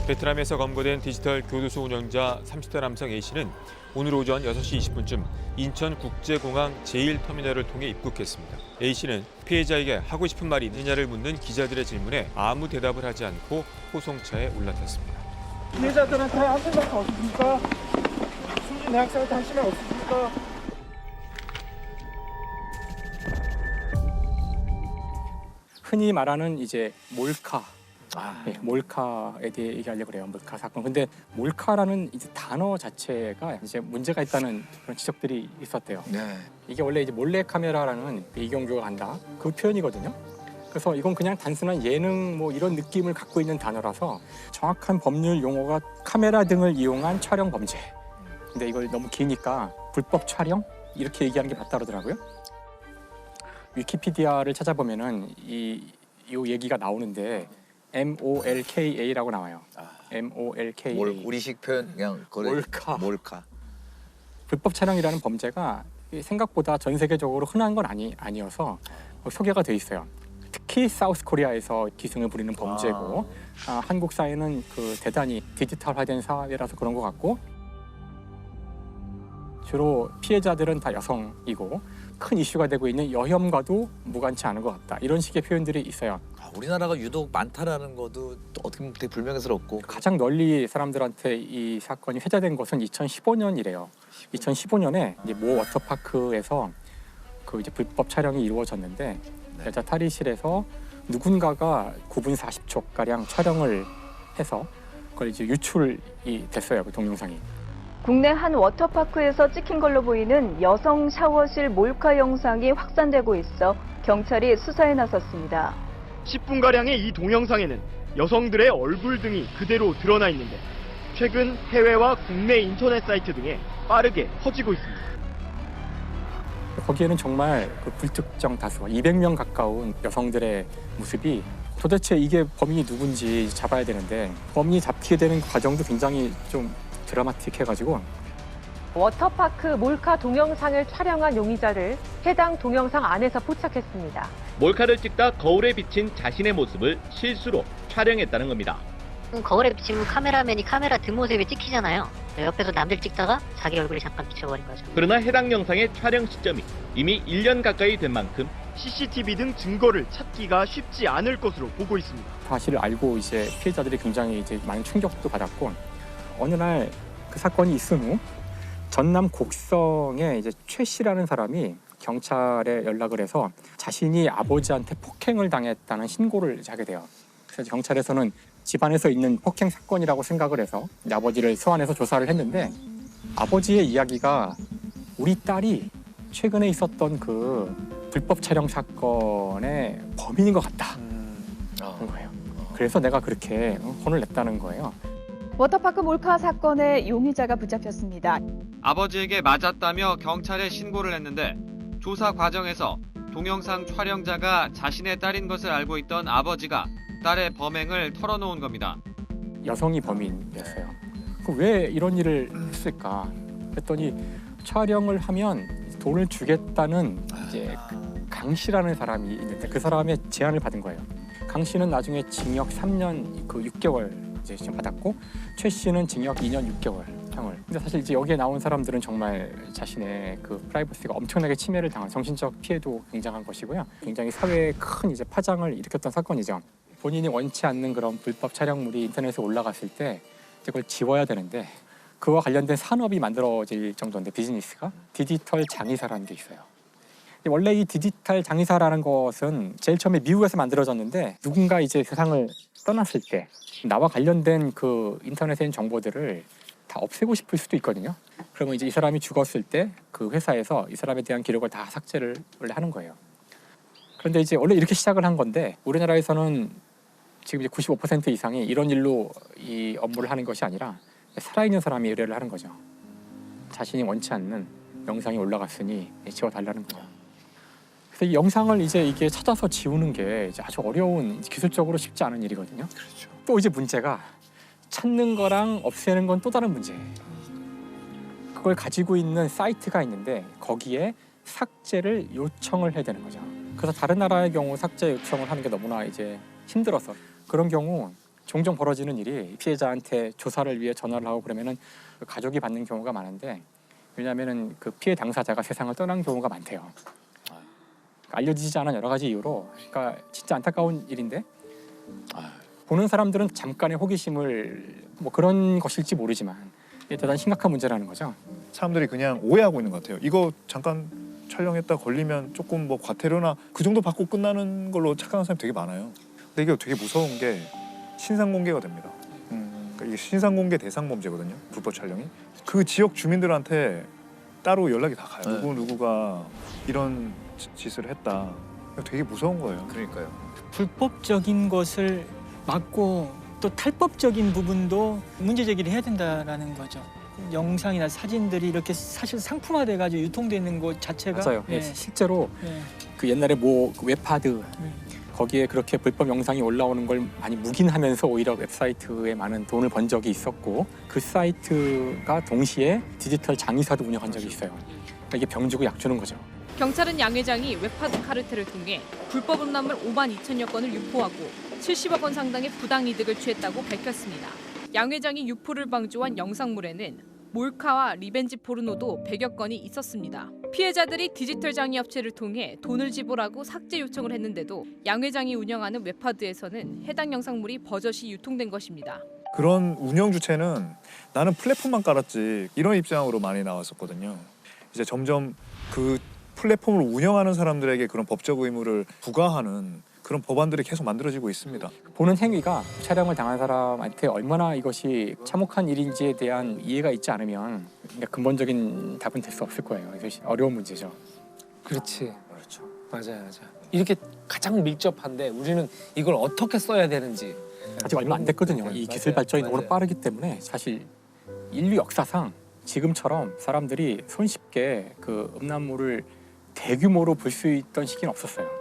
베트남에서 검거된 디지털 교도소 운영자 30대 남성 A씨는 오늘 오전 6시 20분쯤 인천국제공항 제1터미널을 통해 입국했습니다. A씨는 피해자에게 하고 싶은 말이 있느냐를 묻는 기자들의 질문에 아무 대답을 하지 않고 호송차에 올라탔습니다. 피해자들한테 한 생각 없습니까? 숨진 대학생한테 한 생각 없습니까? 흔히 말하는 이제 몰카, 몰카에 대해 얘기하려고 그래요. 몰카 사건. 근데 몰카라는 이제 단어 자체가 이제 문제가 있다는 그런 지적들이 있었대요. 이게 원래 이제 몰래 카메라라는 이경규가 한다 그 표현이거든요. 그래서 이건 그냥 단순한 예능 뭐 이런 느낌을 갖고 있는 단어라서 정확한 법률 용어가 카메라 등을 이용한 촬영 범죄. 근데 이걸 너무 기니까 불법 촬영 이렇게 얘기하는 게 맞다 그러더라고요. 위키피디아를 찾아보면은 이 얘기가 나오는데 MOLKA라고 나와요. MOLKA. 우리식 표현 그냥 몰카. 불법 촬영이라는 범죄가 생각보다 전 세계적으로 흔한 건 아니어서 소개가 돼 있어요. 특히 사우스 코리아에서 기승을 부리는 범죄고 한국 사회는 그 대단히 디지털화된 사회라서 그런 것 같고 주로 피해자들은 다 여성이고 큰 이슈가 되고 있는 여혐과도 무관치 않은 것 같다. 이런 식의 표현들이 있어요. 우리나라가 유독 많다라는 것도 또 어떻게 보면 되게 불명예스럽고 가장 널리 사람들한테 이 사건이 회자된 것은 2015년이래요. 2015년에 이제 모 워터파크에서 그 이제 불법 촬영이 이루어졌는데 여자 탈의실에서 누군가가 9분 40초 가량 촬영을 해서 그걸 이제 유출이 됐어요. 그 동영상이. 국내 한 워터파크에서 찍힌 걸로 보이는 여성 샤워실 몰카 영상이 확산되고 있어 경찰이 수사에 나섰습니다. 10분가량의 이 동영상에는 여성들의 얼굴 등이 그대로 드러나 있는데 최근 해외와 국내 인터넷 사이트 등에 빠르게 퍼지고 있습니다. 거기에는 정말 그 불특정 다수와 200명 가까운 여성들의 모습이 도대체 이게 범인이 누군지 잡아야 되는데 범인이 잡히게 되는 과정도 굉장히 좀 드라마틱해가지고 워터파크 몰카 동영상을 촬영한 용의자를 해당 동영상 안에서 포착했습니다. 몰카를 찍다 거울에 비친 자신의 모습을 실수로 촬영했다는 겁니다. 거울에 비치면 카메라맨이 카메라 뒷모습이 찍히잖아요. 옆에서 남들 찍다가 자기 얼굴이 잠깐 비춰버린 거죠. 그러나 해당 영상의 촬영 시점이 이미 1년 가까이 된 만큼 CCTV 등 증거를 찾기가 쉽지 않을 것으로 보고 있습니다. 사실을 알고 이제 피해자들이 굉장히 이제 많은 충격도 받았고 어느 날 그 사건이 있은 후 전남 곡성에 이제 최 씨라는 사람이 경찰에 연락을 해서 자신이 아버지한테 폭행을 당했다는 신고를 하게 돼요. 그래서 경찰에서는 집안에서 있는 폭행 사건이라고 생각을 해서 아버지를 소환해서 조사를 했는데 아버지의 이야기가 우리 딸이 최근에 있었던 그 불법 촬영 사건의 범인인 것 같다. 그런 거예요. 그래서 내가 그렇게 혼을 냈다는 거예요. 워터파크 몰카 사건의 용의자가 붙잡혔습니다. 아버지에게 맞았다며 경찰에 신고를 했는데 조사 과정에서 동영상 촬영자가 자신의 딸인 것을 알고 있던 아버지가 딸의 범행을 털어놓은 겁니다. 여성이 범인이었어요. 왜 이런 일을 했을까? 그랬더니 촬영을 하면 돈을 주겠다는 이제 강 씨라는 사람이 있는데 그 사람의 제안을 받은 거예요. 강 씨는 나중에 징역 3년 그 6개월 이제 지금 받았고 최 씨는 징역 2년 6개월 형을. 근데 사실 이제 여기에 나온 사람들은 정말 자신의 그 프라이버시가 엄청나게 침해를 당한 정신적 피해도 굉장한 것이고요. 굉장히 사회에 큰 이제 파장을 일으켰던 사건이죠. 본인이 원치 않는 그런 불법 촬영물이 인터넷에 올라갔을 때 그걸 지워야 되는데 그와 관련된 산업이 만들어질 정도인데 비즈니스가 디지털 장의사라는 게 있어요. 원래 이 디지털 장의사라는 것은 제일 처음에 미국에서 만들어졌는데 누군가 이제 세상을 떠났을 때 나와 관련된 그 인터넷에 있는 정보들을 다 없애고 싶을 수도 있거든요. 그러면 이제 이 사람이 죽었을 때 그 회사에서 이 사람에 대한 기록을 다 삭제를 원래 하는 거예요. 그런데 이제 원래 이렇게 시작을 한 건데 우리나라에서는 지금 이제 95% 이상이 이런 일로 이 업무를 하는 것이 아니라 살아있는 사람이 의뢰를 하는 거죠. 자신이 원치 않는 영상이 올라갔으니 지워달라는 거죠. 그래서 이 영상을 이제 이게 찾아서 지우는 게 이제 아주 어려운 기술적으로 쉽지 않은 일이거든요. 그렇죠. 또 이제 문제가 찾는 거랑 없애는 건 또 다른 문제예요. 그걸 가지고 있는 사이트가 있는데 거기에 삭제를 요청을 해야 되는 거죠. 그래서 다른 나라의 경우 삭제 요청을 하는 게 너무나 이제 힘들어서 그런 경우 종종 벌어지는 일이 피해자한테 조사를 위해 전화를 하고 그러면은 가족이 받는 경우가 많은데 왜냐하면은 그 피해 당사자가 세상을 떠난 경우가 많대요. 알려지지 않은 여러 가지 이유로 그러니까 진짜 안타까운 일인데 보는 사람들은 잠깐의 호기심을 뭐 그런 것일지 모르지만 대단히 심각한 문제라는 거죠. 사람들이 그냥 오해하고 있는 것 같아요. 이거 잠깐 촬영했다 걸리면 조금 뭐 과태료나 그 정도 받고 끝나는 걸로 착각하는 사람이 되게 많아요. 근데 이게 되게 무서운 게 신상 공개가 됩니다. 그러니까 이게 신상 공개 대상 범죄거든요. 불법 촬영이. 그 지역 주민들한테 따로 연락이 다 가요. 누구가 이런 짓을 했다. 되게 무서운 거예요. 그러니까요. 불법적인 것을 막고 또 탈법적인 부분도 문제 제기를 해야 된다라는 거죠. 영상이나 사진들이 이렇게 사실 상품화돼가지고 유통되는 것 자체가 맞아요. 네. 실제로 네. 그 옛날에 뭐 웹하드 거기에 그렇게 불법 영상이 올라오는 걸 많이 묵인하면서 오히려 웹사이트에 많은 돈을 번 적이 있었고 그 사이트가 동시에 디지털 장의사도 운영한 적이 있어요. 그러니까 이게 병주고 약주는 거죠. 경찰은 양 회장이 웹하드 카르텔을 통해 불법 음란물 5만 2천여 건을 유포하고 70억 원 상당의 부당이득을 취했다고 밝혔습니다. 양 회장이 유포를 방조한 영상물에는 몰카와 리벤지 포르노도 100여 건이 있었습니다. 피해자들이 디지털 장의 업체를 통해 돈을 지불하고 삭제 요청을 했는데도 양 회장이 운영하는 웹하드에서는 해당 영상물이 버젓이 유통된 것입니다. 그런 운영 주체는 나는 플랫폼만 깔았지 이런 입장으로 많이 나왔었거든요. 이제 점점 그 플랫폼을 운영하는 사람들에게 그런 법적 의무를 부과하는 그런 법안들이 계속 만들어지고 있습니다. 보는 행위가 촬영을 당한 사람한테 얼마나 이것이 참혹한 일인지에 대한 이해가 있지 않으면 근본적인 답은 될 수 없을 거예요. 이것이 어려운 문제죠. 그렇지. 그렇죠. 맞아요. 이렇게 가장 밀접한데 우리는 이걸 어떻게 써야 되는지 아직 얼마 안 됐거든요. 이 기술 발전이 너무 빠르기 때문에 사실 인류 역사상 지금처럼 사람들이 손쉽게 그 음란물을 대규모로 볼 수 있던 시기는 없었어요.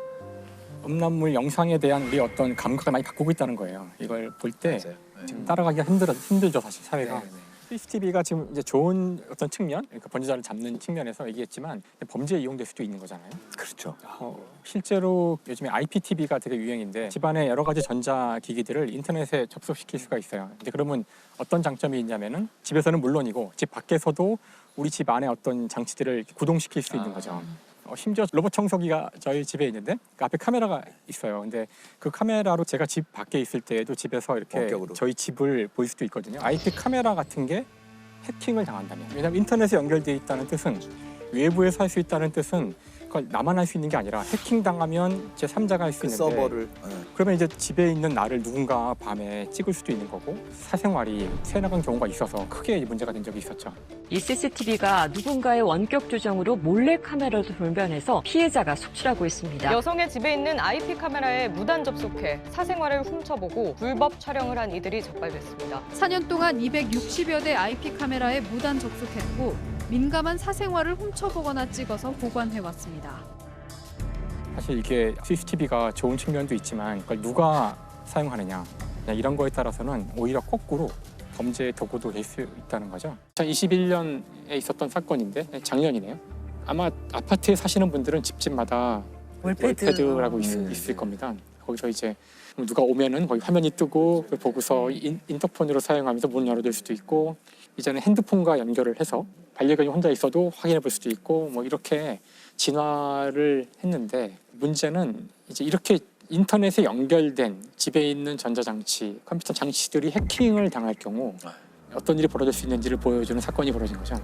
음란물 영상에 대한 우리 어떤 감각을 많이 바꾸고 있다는 거예요. 이걸 볼 때 지금 따라가기가 힘들죠, 사실 사회가. CCTV가 지금 이제 좋은 어떤 측면, 그러니까 범죄자를 잡는 측면에서 얘기했지만 범죄에 이용될 수도 있는 거잖아요. 그렇죠. 실제로 요즘에 IPTV가 되게 유행인데 집안에 여러 가지 전자기기들을 인터넷에 접속시킬 수가 있어요. 근데 그러면 어떤 장점이 있냐면은 집에서는 물론이고 집 밖에서도 우리 집 안에 어떤 장치들을 구동시킬 수 있는 거죠. 심지어 로봇 청소기가 저희 집에 있는데 그 앞에 카메라가 있어요. 근데 그 카메라로 제가 집 밖에 있을 때에도 집에서 이렇게 원격으로. 저희 집을 볼 수도 있거든요. IP 카메라 같은 게 해킹을 당한다면, 왜냐하면 인터넷에 연결돼 있다는 뜻은 외부에서 할 수 있다는 뜻은 그걸 나만 할 수 있는 게 아니라 해킹 당하면 제 3자가 할 수 있는데 서버를 그러면 이제 집에 있는 나를 누군가 밤에 찍을 수도 있는 거고 사생활이 새나간 경우가 있어서 크게 문제가 된 적이 있었죠. 이 CCTV가 누군가의 원격 조정으로 몰래 카메라로 돌변해서 피해자가 속출하고 있습니다. 여성의 집에 있는 IP 카메라에 무단 접속해 사생활을 훔쳐보고 불법 촬영을 한 이들이 적발됐습니다. 4년 동안 260여 대 IP 카메라에 무단 접속했고 민감한 사생활을 훔쳐보거나 찍어서 보관해왔습니다. 사실 이게 CCTV가 좋은 측면도 있지만 그걸 누가 사용하느냐 이런 거에 따라서는 오히려 거꾸로 범죄의 도구도 될 수 있다는 거죠. 2021년에 있었던 사건인데 작년이네요. 아마 아파트에 사시는 분들은 집집마다 월패드라고 있을 겁니다. 거기서 이제 누가 오면은 거기 화면이 뜨고 그걸 보고서 인터폰으로 사용하면서 문 열어둘 수도 있고 이제는 핸드폰과 연결을 해서 반려견이 혼자 있어도 확인해 볼 수도 있고 뭐 이렇게 진화를 했는데 문제는 이제 이렇게 인터넷에 연결된 집에 있는 전자장치, 컴퓨터 장치들이 해킹을 당할 경우 어떤 일이 벌어질 수 있는지를 보여주는 사건이 벌어진 거죠.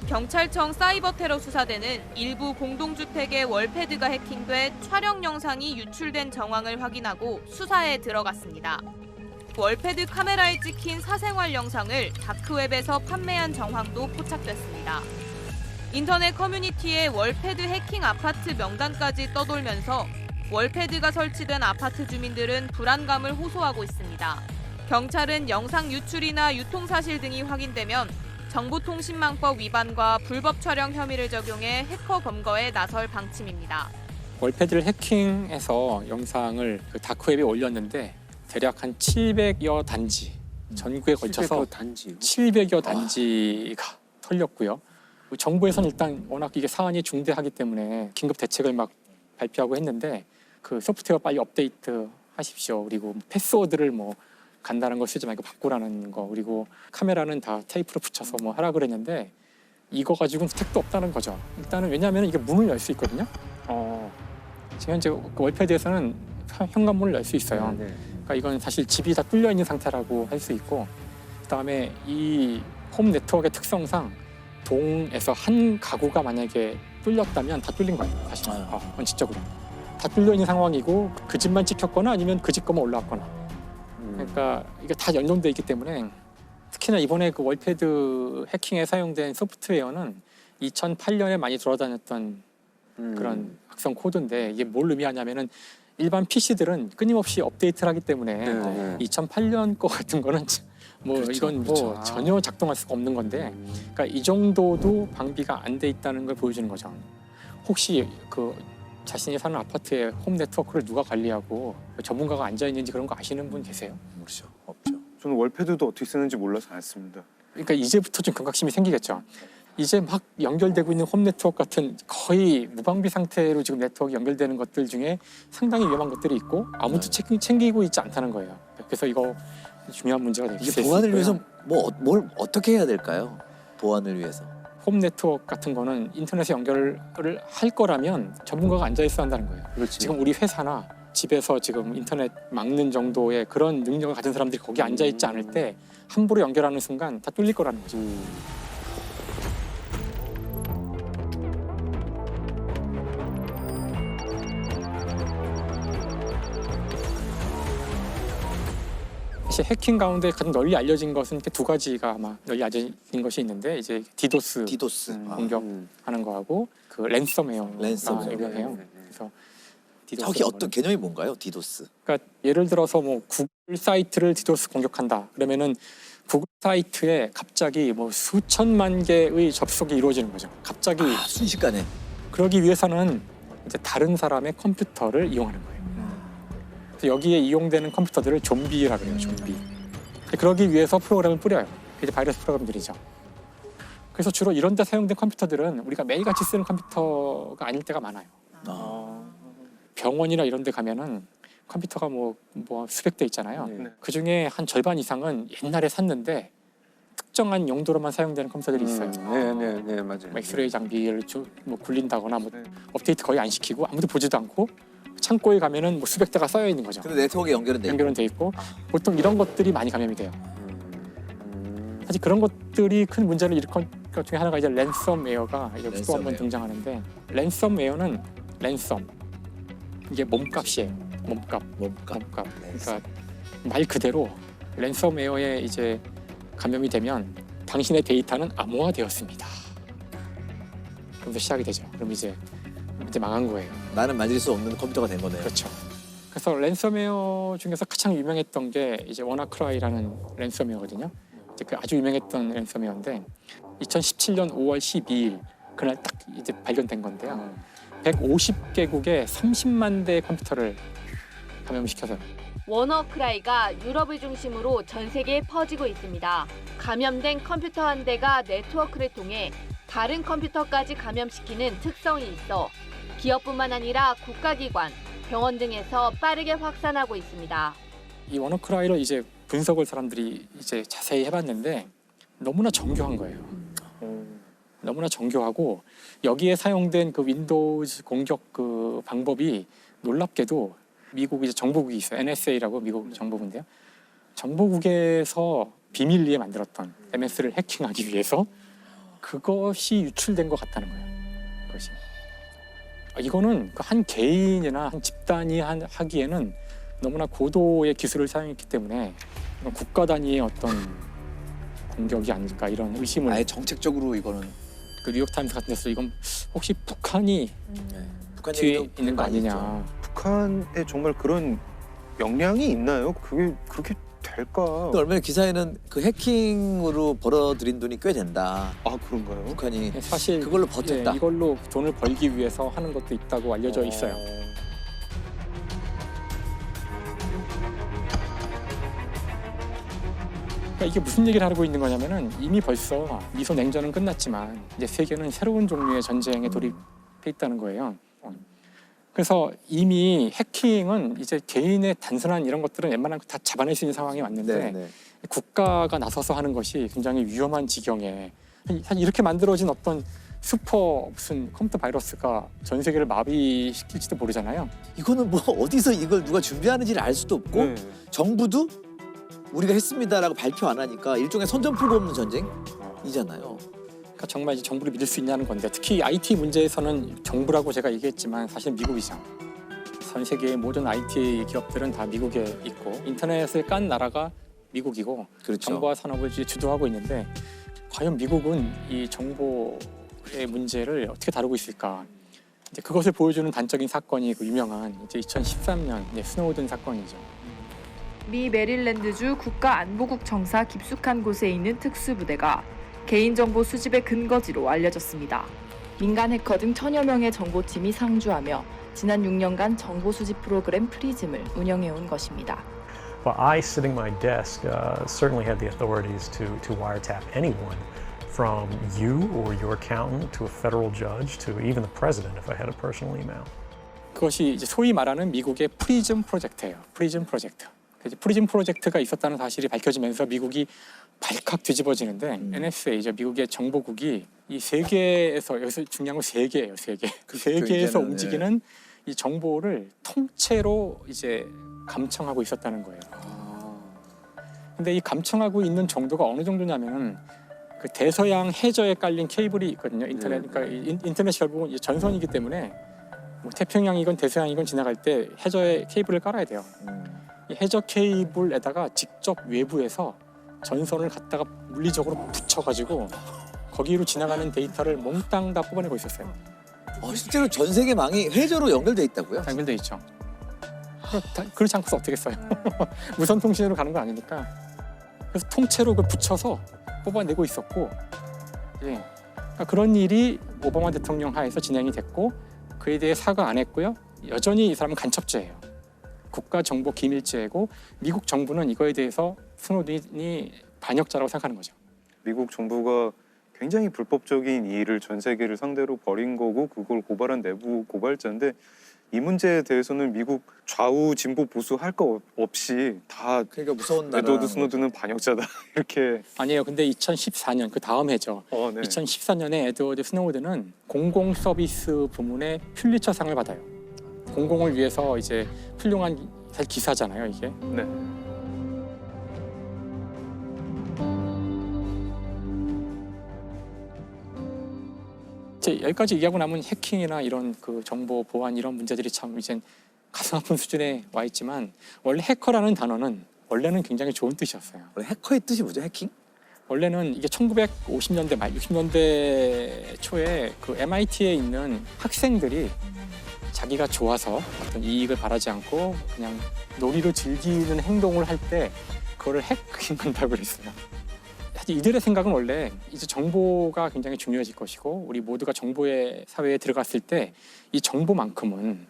경찰청 사이버 테러 수사대는 일부 공동주택의 월패드가 해킹돼 촬영 영상이 유출된 정황을 확인하고 수사에 들어갔습니다. 월패드 카메라에 찍힌 사생활 영상을 다크웹에서 판매한 정황도 포착됐습니다. 인터넷 커뮤니티에 월패드 해킹 아파트 명단까지 떠돌면서 월패드가 설치된 아파트 주민들은 불안감을 호소하고 있습니다. 경찰은 영상 유출이나 유통 사실 등이 확인되면 정보통신망법 위반과 불법 촬영 혐의를 적용해 해커 검거에 나설 방침입니다. 월패드를 해킹해서 영상을 그 다크웹에 올렸는데 대략 한 700여 단지 전국에 걸쳐서 700여 단지가 털렸고요. 정부에서는 일단 워낙 이게 사안이 중대하기 때문에 긴급 대책을 막 발표하고 했는데 그 소프트웨어 빨리 업데이트 하십시오. 그리고 패스워드를 뭐 간단한 거 쓰지 말고 바꾸라는 거, 그리고 카메라는 다 테이프로 붙여서 뭐 하라 그랬는데 이거 가지고는 택도 없다는 거죠. 일단은 왜냐하면 이게 문을 열 수 있거든요. 지금 현재 그 월패드에서는 현관문을 열 수 있어요. 그러니까 이건 사실 집이 다 뚫려 있는 상태라고 할 수 있고, 그다음에 이 홈 네트워크의 특성상 동에서 한 가구가 만약에 뚫렸다면 다 뚫린 거예요. 사실 원칙적으로 다 뚫려 있는 상황이고 그 집만 찍혔거나 아니면 그 집 거만 올라왔거나. 그러니까 이게 다 연동돼 있기 때문에 특히나 이번에 그 월패드 해킹에 사용된 소프트웨어는 2008년에 많이 돌아다녔던 그런 악성 코드인데 이게 뭘 의미하냐면은 일반 PC들은 끊임없이 업데이트를 하기 때문에 2008년 거 같은 거는 뭐 그렇죠. 이건 뭐 그렇죠. 전혀 작동할 수가 없는 건데 그러니까 이 정도도 방비가 안 돼 있다는 걸 보여주는 거죠. 혹시 그 자신이 사는 아파트의 홈 네트워크를 누가 관리하고 전문가가 앉아 있는지 그런 거 아시는 분 계세요? 모르죠. 없죠. 저는 월패드도 어떻게 쓰는지 몰라서 안 씁니다. 그러니까 이제부터 좀 경각심이 생기겠죠. 이제 막 연결되고 있는 홈 네트워크 같은 거의 무방비 상태로 지금 네트워크 연결되는 것들 중에 상당히 위험한 것들이 있고 아무도 챙기고 있지 않다는 거예요. 그래서 이거 중요한 문제가 되겠어요. 이게 보안을 위해서 뭘 어떻게 해야 될까요? 보안을 위해서. 홈 네트워크 같은 거는 인터넷에 연결을 할 거라면 전문가가 앉아 있어야 한다는 거예요. 그렇지. 지금 우리 회사나 집에서 지금 인터넷 막는 정도의 그런 능력을 가진 사람들이 거기 앉아 있지 않을 때 함부로 연결하는 순간 다 뚫릴 거라는 거죠. 사실 해킹 가운데 가장 널리 알려진 것은 이렇게 두 가지가 아마 널리 알려진 것이 있는데 이제 디도스 공격하는 거하고 그 랜섬웨어가 유명해요. 그래서 저기 어떤 개념이 뭔가요? 디도스. 그러니까 예를 들어서 뭐 구글 사이트를 디도스 공격한다. 그러면은 구글 사이트에 갑자기 뭐 수천만 개의 접속이 이루어지는 거죠. 갑자기 순식간에. 그러기 위해서는 이제 다른 사람의 컴퓨터를 이용하는 거예요. 그래서 여기에 이용되는 컴퓨터들을 좀비라 그래요. 좀비. 그러기 위해서 프로그램을 뿌려요. 이제 바이러스 프로그램들이죠. 그래서 주로 이런 데 사용된 컴퓨터들은 우리가 매일같이 쓰는 컴퓨터가 아닐 때가 많아요. 병원이나 이런 데 가면은 컴퓨터가 뭐 수백 대 있잖아요. 그중에 한 절반 이상은 옛날에 샀는데 특정한 용도로만 사용되는 컴퓨터들이 있어요. 네, 맞아요. 엑스레이 장비를 뭐 굴린다거나 뭐 업데이트 거의 안 시키고 아무도 보지도 않고 창고에 가면은 뭐 수백 대가 쌓여 있는 거죠. 근데 네트워크에 연결은 돼 있고 보통 이런 것들이 많이 감염이 돼요. 사실 그런 것들이 큰 문제를 일으킨 것 중에 하나가 이제 랜섬웨어가 여기 또 한번 등장하는데 랜섬웨어는 랜섬 이게 몸값이에요. 몸값. 그러니까 말 그대로 랜섬웨어에 이제 감염이 되면 당신의 데이터는 암호화되었습니다. 그러면서 시작이 되죠. 그럼 이제 망한 거예요. 나는 만질 수 없는 컴퓨터가 된 거네요. 그렇죠. 그래서 랜섬웨어 중에서 가장 유명했던 게 이제 워나크라이라는 랜섬웨어거든요. 이제 그 아주 유명했던 랜섬웨어인데 2017년 5월 12일 그날 딱 이제 발견된 건데요. 150개국의 30만 대의 컴퓨터를 감염시켜서요. 워너크라이가 유럽을 중심으로 전 세계에 퍼지고 있습니다. 감염된 컴퓨터 한 대가 네트워크를 통해 다른 컴퓨터까지 감염시키는 특성이 있어 기업뿐만 아니라 국가기관, 병원 등에서 빠르게 확산하고 있습니다. 이 워너크라이를 이제 분석을 사람들이 이제 자세히 해봤는데 너무나 정교한 거예요. 너무나 정교하고 여기에 사용된 그 윈도우즈 공격 그 방법이 놀랍게도 미국 이제 정보국이 있어요. NSA라고 미국 정보부인데요. 정보국에서 비밀리에 만들었던 MS를 해킹하기 위해서 그것이 유출된 것 같다는 거예요. 그것이. 이거는 한 개인이나 한 집단이 하기에는 너무나 고도의 기술을 사용했기 때문에 국가 단위의 어떤 공격이 아닐까 이런 의심을. 아예 정책적으로 이거는. 그 뉴욕타임스 같은 데서 이건 혹시 북한이 뒤에 있는 거 아니냐. 북한에 정말 그런 역량이 있나요? 그게 그렇게 될까? 얼마 전에 기사에는 그 해킹으로 벌어들인 돈이 꽤 된다. 아 그런가요? 북한이 사실 그걸로 버텼다. 이걸로 돈을 벌기 위해서 하는 것도 있다고 알려져 있어요. 그러니까 이게 무슨 얘기를 하고 있는 거냐면은 이미 벌써 미소 냉전은 끝났지만 이제 세계는 새로운 종류의 전쟁에 돌입해 있다는 거예요. 그래서 이미 해킹은 이제 개인의 단순한 이런 것들은 웬만한 거 다 잡아낼 수 있는 상황이 왔는데 국가가 나서서 하는 것이 굉장히 위험한 지경에 사실 이렇게 만들어진 어떤 슈퍼 무슨 컴퓨터 바이러스가 전 세계를 마비시킬지도 모르잖아요. 이거는 뭐 어디서 이걸 누가 준비하는지를 알 수도 없고 정부도 우리가 했습니다라고 발표 안 하니까 일종의 선전포고 없는 전쟁이잖아요. 그러니까 정말 이제 정부를 믿을 수 있냐는 건데 특히 IT 문제에서는 정부라고 제가 얘기했지만 사실 미국이죠. 전 세계의 모든 IT 기업들은 다 미국에 있고 인터넷을 깐 나라가 미국이고 그렇죠. 정보화 산업을 이제 주도하고 있는데 과연 미국은 이 정보의 문제를 어떻게 다루고 있을까? 이제 그것을 보여주는 단적인 사건이 그 유명한 이제 2013년 스노우든 사건이죠. 미 메릴랜드주 국가안보국 정사 깊숙한 곳에 있는 특수부대가 개인정보 수집의 근거지로 알려졌습니다. 민간 해커 등 1000여 명의 정보팀이 상주하며 지난 6년간 정보 수집 프로그램 프리즘을 운영해온 것입니다. Well, I, sitting my desk, certainly had the authorities to wiretap anyone, from you or your accountant to a federal judge to even the president if I had a personal email. 그것이 이제 소위 말하는 미국의 프리즘 프로젝트예요. 프리즘 프로젝트. 프리즘 프로젝트가 있었다는 사실이 밝혀지면서 미국이 발칵 뒤집어지는데 NSA죠. 미국의 정보국이 이 세계에서 여기서 중요한 건 세계예요. 세계. 그 세계에서 움직이는 이 정보를 통째로 이제 감청하고 있었다는 거예요. 근데 이 감청하고 있는 정도가 어느 정도냐면은 그 대서양 해저에 깔린 케이블이 있거든요. 인터넷. 그러니까 인터넷이 결국은 이제 전선이기 때문에 뭐 태평양이건 대서양이건 지나갈 때 해저에 케이블을 깔아야 돼요. 이 해저 케이블에다가 직접 외부에서 전선을 갖다가 물리적으로 붙여가지고 거기로 지나가는 데이터를 몽땅 다 뽑아내고 있었어요. 실제로 전 세계 망이 해저로 연결돼 있다고요? 연결돼 있죠. 그렇지 않고서 어떻게 써요? 무선 통신으로 가는 거 아니니까. 그래서 통째로 그걸 붙여서 뽑아내고 있었고, 예. 그러니까 그런 일이 오바마 대통령 하에서 진행이 됐고 그에 대해 사과 안 했고요. 여전히 이 사람은 간첩죄예요. 국가정보기밀죄고 미국 정부는 이거에 대해서 스노든이 반역자라고 생각하는 거죠. 미국 정부가 굉장히 불법적인 일을 전 세계를 상대로 벌인 거고 그걸 고발한 내부 고발자인데 이 문제에 대해서는 미국 좌우 진보 보수 할 거 없이 다 그러니까 무서운 나라. 에드워드 스노든은 반역자다 이렇게. 아니에요. 근데 2014년 그 다음 해죠. 네. 2014년에 에드워드 스노든은 공공 서비스 부문의 퓰리처상을 받아요. 공공을 위해서 이제 훌륭한 기사잖아요, 이게. 네. 여기까지 얘기하고 나면 해킹이나 이런 그 정보 보안 이런 문제들이 참 이제 가슴 아픈 수준에 와 있지만 원래 해커라는 단어는 원래는 굉장히 좋은 뜻이었어요. 원래 해커의 뜻이 뭐죠? 해킹? 원래는 이게 1950년대 말 60년대 초에 그 MIT에 있는 학생들이 자기가 좋아서 어떤 이익을 바라지 않고 그냥 놀이로 즐기는 행동을 할 때 그거를 해킹한다고 그랬어요. 사실 이들의 생각은 원래 이제 정보가 굉장히 중요해질 것이고 우리 모두가 정보의 사회에 들어갔을 때 이 정보만큼은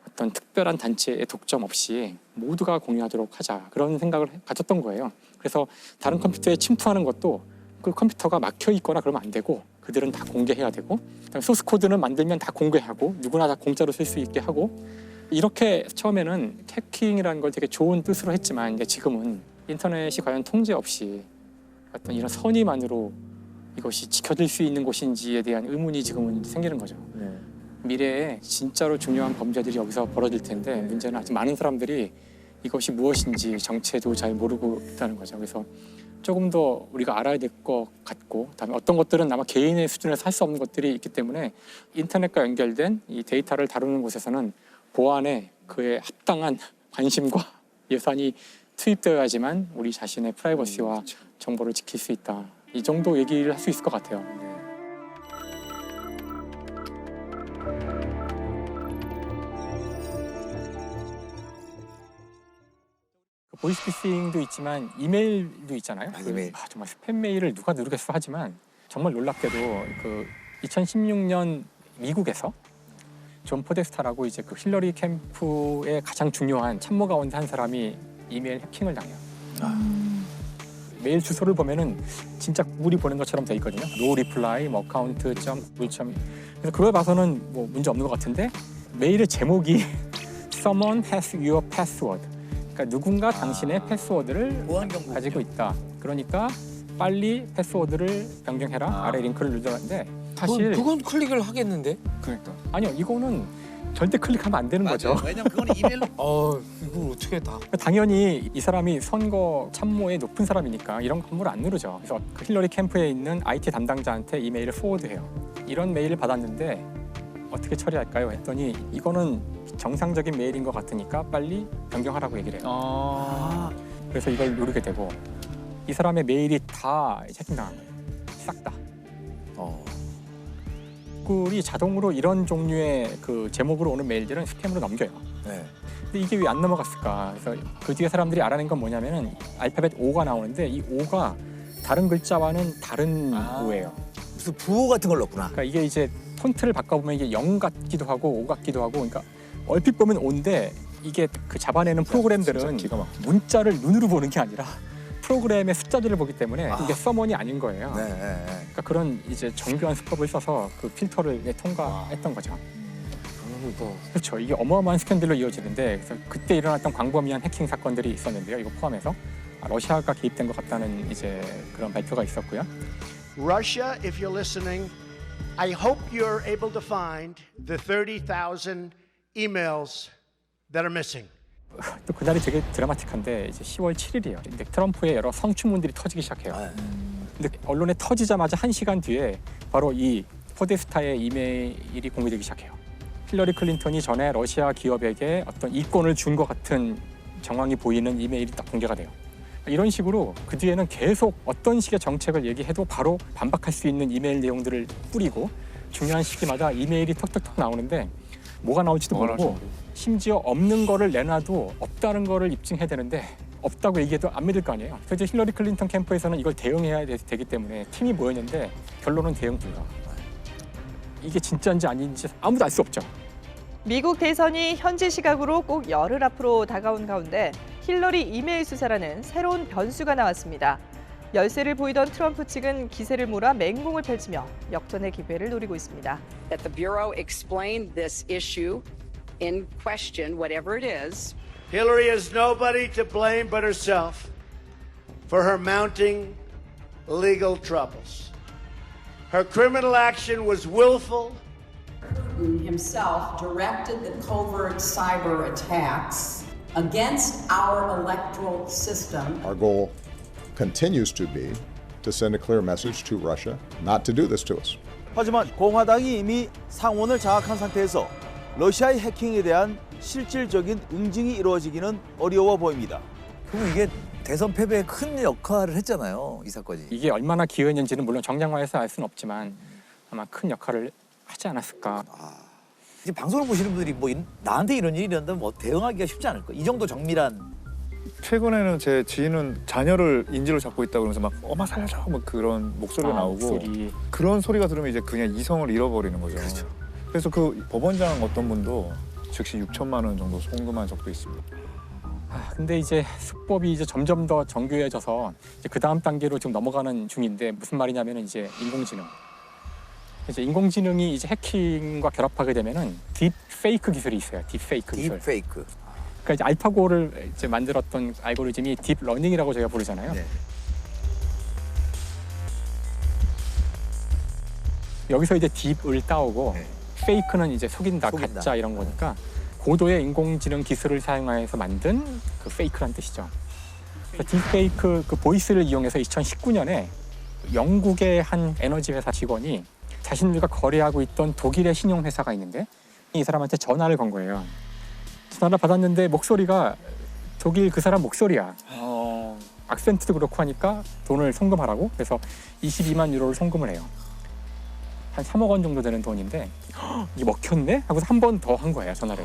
어떤 특별한 단체의 독점 없이 모두가 공유하도록 하자 그런 생각을 가졌던 거예요. 그래서 다른 컴퓨터에 침투하는 것도 그 컴퓨터가 막혀 있거나 그러면 안 되고 그들은 다 공개해야 되고 소스 코드는 만들면 다 공개하고 누구나 다 공짜로 쓸 수 있게 하고 이렇게 처음에는 해킹이라는 걸 되게 좋은 뜻으로 했지만 이제 지금은 인터넷이 과연 통제 없이 어떤 이런 선의만으로 이것이 지켜질 수 있는 곳인지에 대한 의문이 지금은 생기는 거죠. 미래에 진짜로 중요한 범죄들이 여기서 벌어질 텐데 문제는 아직 많은 사람들이 이것이 무엇인지 정체도 잘 모르고 있다는 거죠. 그래서 조금 더 우리가 알아야 될 것 같고 그다음에 어떤 것들은 아마 개인의 수준에서 할 수 없는 것들이 있기 때문에 인터넷과 연결된 이 데이터를 다루는 곳에서는 보안에 그에 합당한 관심과 예산이 투입되어야지만 우리 자신의 프라이버시와 정보를 지킬 수 있다. 이 정도 얘기를 할 수 있을 것 같아요. 보이스피싱도 있지만 이메일도 있잖아요. 이메일. 정말 스팸 메일을 누가 누르겠어 하지만 정말 놀랍게도 그 2016년 미국에서 존 포데스타라고 이제 그 힐러리 캠프의 가장 중요한 참모 가운데 한 사람이 이메일 해킹을 당해요. 메일 주소를 보면은 진짜 구글이 보낸 것처럼 돼 있거든요. no reply, account.google. 그래서 그걸 봐서는 뭐 문제 없는 것 같은데 메일의 제목이 someone has your password. 그러니까 누군가 당신의 패스워드를 가지고 있다. 그러니까 빨리 패스워드를 변경해라. 아래 링크를 누르는데 사실 그건 클릭을 하겠는데? 그러니까 아니요 이거는 절대 클릭하면 안 되는 거죠. 왜냐면 그거는 이메일로. 이걸 어떻게 다. 당연히 이 사람이 선거 참모에 높은 사람이니까 이런 거 함부로 안 누르죠. 그래서 그 힐러리 캠프에 있는 IT 담당자한테 이메일을 포워드해요. 이런 메일을 받았는데 어떻게 처리할까요? 했더니 이거는 정상적인 메일인 것 같으니까 빨리 변경하라고 얘기를 해요. 그래서 이걸 누르게 되고 이 사람의 메일이 다 해킹당한 거예요. 싹 다. 구글이 자동으로 이런 종류의 그 제목으로 오는 메일들은 스팸으로 넘겨요. 네. 근데 이게 왜 안 넘어갔을까? 그래서 그 뒤에 사람들이 알아낸 건 뭐냐면은 알파벳 O가 나오는데 이 O가 다른 글자와는 다른 O예요. 무슨 부호 같은 걸 넣었구나. 그러니까 이게 이제 폰트를 바꿔보면 이게 0 같기도 하고 O 같기도 하고, 그러니까 얼핏 보면 O인데 이게 그 잡아내는 프로그램들은 문자를 눈으로 보는 게 아니라 프로그램의 숫자들을 보기 때문에 이게 서먼이 아닌 거예요. 그러니까 그런 이제 정교한 수법을 써서 그 필터를 통과했던 거죠. 그렇죠. 이게 어마어마한 스캔들로 이어지는데, 그래서 그때 일어났던 광범위한 해킹 사건들이 있었는데요. 이거 포함해서 러시아가 개입된 것 같다는 이제 그런 발표가 있었고요. Russia, if you're listening, I hope you're able to find the 30,000 emails that are missing. 또 그날이 되게 드라마틱한데 이제 10월 7일이에요. 근데 트럼프의 여러 성추문들이 터지기 시작해요. 근데 언론에 터지자마자 1시간 뒤에 바로 이 포데스타의 이메일이 공개되기 시작해요. 힐러리 클린턴이 전에 러시아 기업에게 어떤 이권을 준 것 같은 정황이 보이는 이메일이 딱 공개가 돼요. 이런 식으로 그 뒤에는 계속 어떤 식의 정책을 얘기해도 바로 반박할 수 있는 이메일 내용들을 뿌리고, 중요한 시기마다 이메일이 턱턱턱 나오는데 뭐가 나올지도 모르고, 심지어 없는 거를 내놔도 없다는 거를 입증해야 되는데 없다고 얘기해도 안 믿을 거 아니에요. 그래서 힐러리 클린턴 캠프에서는 이걸 대응해야 되기 때문에 팀이 모였는데 결론은 대응 불가. 이게 진짜인지 아닌지 아무도 알 수 없죠. 미국 대선이 현지 시각으로 꼭 열흘 앞으로 다가온 가운데 힐러리 이메일 수사라는 새로운 변수가 나왔습니다. 열세를 보이던 트럼프 측은 기세를 몰아 맹공을 펼치며 역전의 기회를 노리고 있습니다. That the Bureau explained this issue in question, whatever it is. Hillary has nobody to blame but herself for her mounting legal troubles. Her criminal action was willful. Himself directed the covert cyber attacks against our electoral system. Our goal continues to be to send a clear message to Russia not to do this to us. 하지만 공화당이 이미 상원을 장악한 상태에서 러시아의 해킹에 대한 실질적인 응징이 이루어지기는 어려워 보입니다. 그럼 이게 대선 패배에 큰 역할을 했잖아요, 이 사건이. 이게 얼마나 기여했는지는 물론 정량화해서 알 수는 없지만 아마 큰 역할을 하지 않았을까. 이제 방송을 보시는 분들이 뭐 나한테 이런 일이 일어난다면 뭐 대응하기가 쉽지 않을 거예요. 이 정도 정밀한. 최근에는 제 지인은 자녀를 인질로 잡고 있다고 그러면서 막 엄마 살려줘 뭐 그런 목소리가 나오고 그런 소리가 들으면 이제 그냥 이성을 잃어버리는 거죠. 그렇죠. 그래서 그 법원장 어떤 분도 즉시 6천만 원 정도 송금한 적도 있습니다. 근데 이제 수법이 이제 점점 더 정교해져서 이제 그 다음 단계로 지금 넘어가는 중인데, 무슨 말이냐면 이제 인공지능. 이제 인공지능이 이제 해킹과 결합하게 되면은 딥페이크 기술이 있어요. 딥페이크 기술. 딥페이크. 그러니까 이제 알파고를 이제 만들었던 알고리즘이 딥러닝이라고 저희가 부르잖아요. 네. 여기서 이제 딥을 따오고 페이크는 이제 속인다, 가짜 이런 거니까 고도의 인공지능 기술을 사용해서 만든 그 페이크란 뜻이죠. 그래서 딥페이크 그 보이스를 이용해서 2019년에 영국의 한 에너지 회사 직원이 자신들과 거래하고 있던 독일의 신용회사가 있는데 이 사람한테 전화를 건 거예요. 전화를 받았는데 목소리가 독일 그 사람 목소리야. 악센트도 그렇고 하니까 돈을 송금하라고. 그래서 22만 유로를 송금을 해요. 한 3억 원 정도 되는 돈인데 이게 먹혔네? 하고서 한 번 더 한 거예요, 전화를.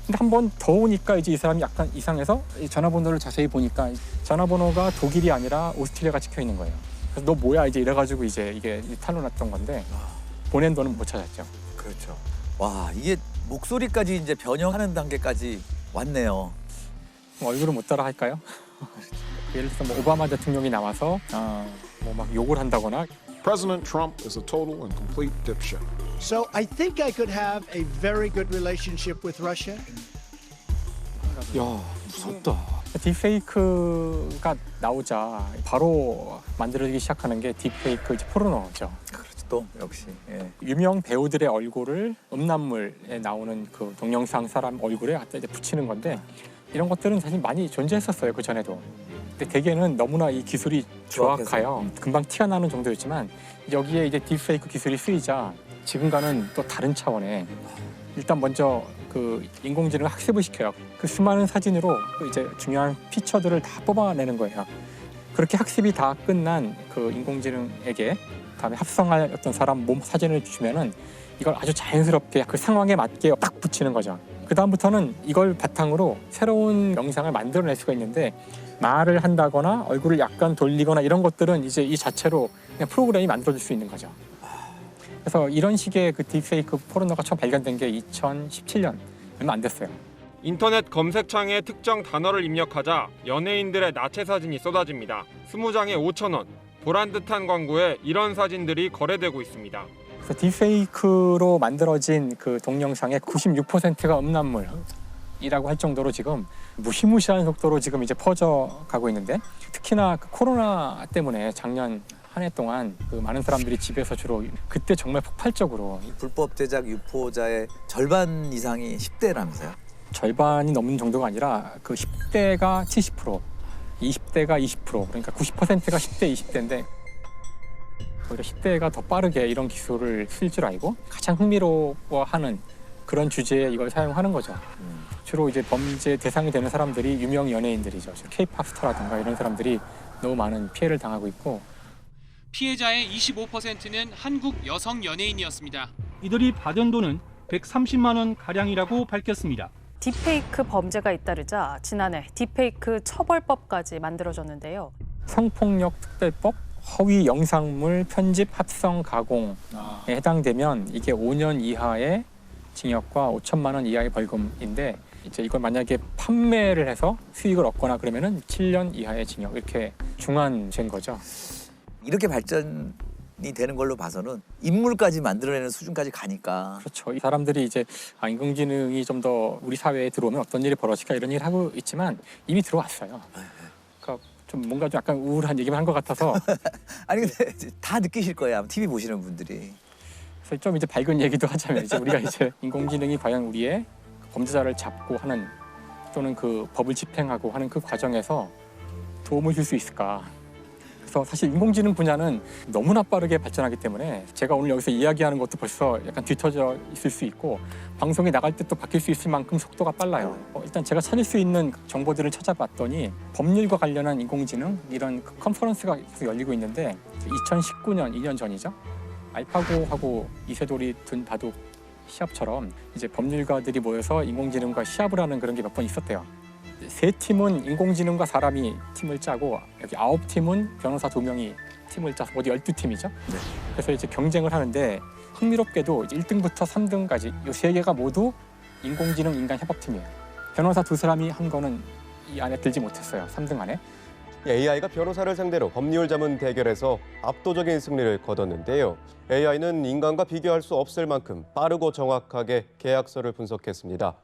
근데 한 번 더 오니까 이제 이 사람이 약간 이상해서 전화번호를 자세히 보니까 전화번호가 독일이 아니라 오스트리아가 찍혀 있는 거예요. 그래서 너 뭐야 이제 이래가지고 이제 이게 탄로 났던 건데 보낸 돈은 못 찾았죠. 그렇죠. 와, 이게 목소리까지 이제 변형하는 단계까지 왔네요. 얼굴은 못 따라 할까요? 예를 들어서 뭐 오바마 대통령이 나와서 뭐 막 욕을 한다거나. President Trump is a total and complete dipshit. So I think I could have a very good relationship with Russia. 야, 무섭다. 딥페이크가 나오자 바로 만들어지기 시작하는 게 딥페이크 포르노죠. 그렇죠. 또 역시. 예. 유명 배우들의 얼굴을 음란물에 나오는 그 동영상 사람 얼굴에 갖다 이제 붙이는 건데 이런 것들은 사실 많이 존재했었어요. 그 전에도. 근데 대개는 너무나 이 기술이 정확해요. 금방 티가 나는 정도였지만 여기에 이제 딥페이크 기술이 쓰이자 지금과는 또 다른 차원의 일단 먼저 그 인공지능을 학습을 시켜요. 그 수많은 사진으로 그 이제 중요한 피처들을 다 뽑아내는 거예요. 그렇게 학습이 다 끝난 그 인공지능에게 다음에 합성할 어떤 사람 몸 사진을 주면은 이걸 아주 자연스럽게 그 상황에 맞게 딱 붙이는 거죠. 그 다음부터는 이걸 바탕으로 새로운 영상을 만들어낼 수가 있는데 말을 한다거나 얼굴을 약간 돌리거나 이런 것들은 이제 이 자체로 그냥 프로그램이 만들어질 수 있는 거죠. 그래서 이런 식의 그 딥페이크 포르노가 처음 발견된 게 2017년 얼마 안 됐어요. 인터넷 검색창에 특정 단어를 입력하자 연예인들의 나체 사진이 쏟아집니다. 20장에 5,000원. 보란듯한 광고에 이런 사진들이 거래되고 있습니다. 그래서 딥페이크로 만들어진 그 동영상의 96%가 음란물이라고 할 정도로 지금 무시무시한 속도로 지금 이제 퍼져가고 있는데 특히나 그 코로나 때문에 작년 한 해 동안 그 많은 사람들이 집에서 주로 그때 정말 폭발적으로 불법 제작 유포자의 절반 이상이 10대라면서요? 절반이 넘는 정도가 아니라 그 10대가 70%, 20대가 20%, 그러니까 90%가 10대, 20대인데 오히려 10대가 더 빠르게 이런 기술을 쓸 줄 알고 가장 흥미로워하는 그런 주제에 이걸 사용하는 거죠. 주로 이제 범죄 대상이 되는 사람들이 유명 연예인들이죠. K-팝 스타라든가 이런 사람들이 너무 많은 피해를 당하고 있고 피해자의 25%는 한국 여성 연예인이었습니다. 이들이 받은 돈은 130만 원 가량이라고 밝혔습니다. 딥페이크 범죄가 잇따르자 지난해 딥페이크 처벌법까지 만들어졌는데요. 성폭력 특별법, 허위 영상물 편집, 합성, 가공에 해당되면 이게 5년 이하의 징역과 5천만 원 이하의 벌금인데 이제 이걸 만약에 판매를 해서 수익을 얻거나 그러면은 7년 이하의 징역 이렇게 중한 죄인 거죠. 이렇게 발전이 되는 걸로 봐서는 인물까지 만들어내는 수준까지 가니까. 그렇죠. 이 사람들이 이제 인공지능이 좀 더 우리 사회에 들어오면 어떤 일이 벌어질까 이런 얘기를 하고 있지만 이미 들어왔어요. 그러니까 좀 뭔가 좀 약간 우울한 얘기만 한 것 같아서. 아니 근데 다 느끼실 거예요. TV 보시는 분들이. 그래서 좀 이제 밝은 얘기도 하자면 이제 우리가 이제 인공지능이 과연 우리의 범죄자를 잡고 하는 또는 그 법을 집행하고 하는 그 과정에서 도움을 줄 수 있을까? 그래서 사실 인공지능 분야는 너무나 빠르게 발전하기 때문에 제가 오늘 여기서 이야기하는 것도 벌써 약간 뒤터져 있을 수 있고 방송이 나갈 때 또 바뀔 수 있을 만큼 속도가 빨라요. 일단 제가 찾을 수 있는 정보들을 찾아봤더니 법률과 관련한 인공지능 이런 컨퍼런스가 계속 열리고 있는데 2019년 2년 전이죠. 알파고하고 이세돌이 둔 바둑 시합처럼 이제 법률가들이 모여서 인공지능과 시합을 하는 그런 게 몇 번 있었대요. 3팀은 인공지능과 사람이 팀을 짜고 여기 9팀은 변호사 2명이 팀을 짜서 모두 12팀이죠. 그래서 이제 경쟁을 하는데 흥미롭게도 1등부터 3등까지 이 3개가 모두 인공지능 인간 협업팀이에요. 변호사 2사람이 한 거는 이 안에 들지 못했어요. 3등 안에. AI가 변호사를 상대로 법률 자문 대결에서 압도적인 승리를 거뒀는데요. AI는 인간과 비교할 수 없을 만큼 빠르고 정확하게 계약서를 분석했습니다.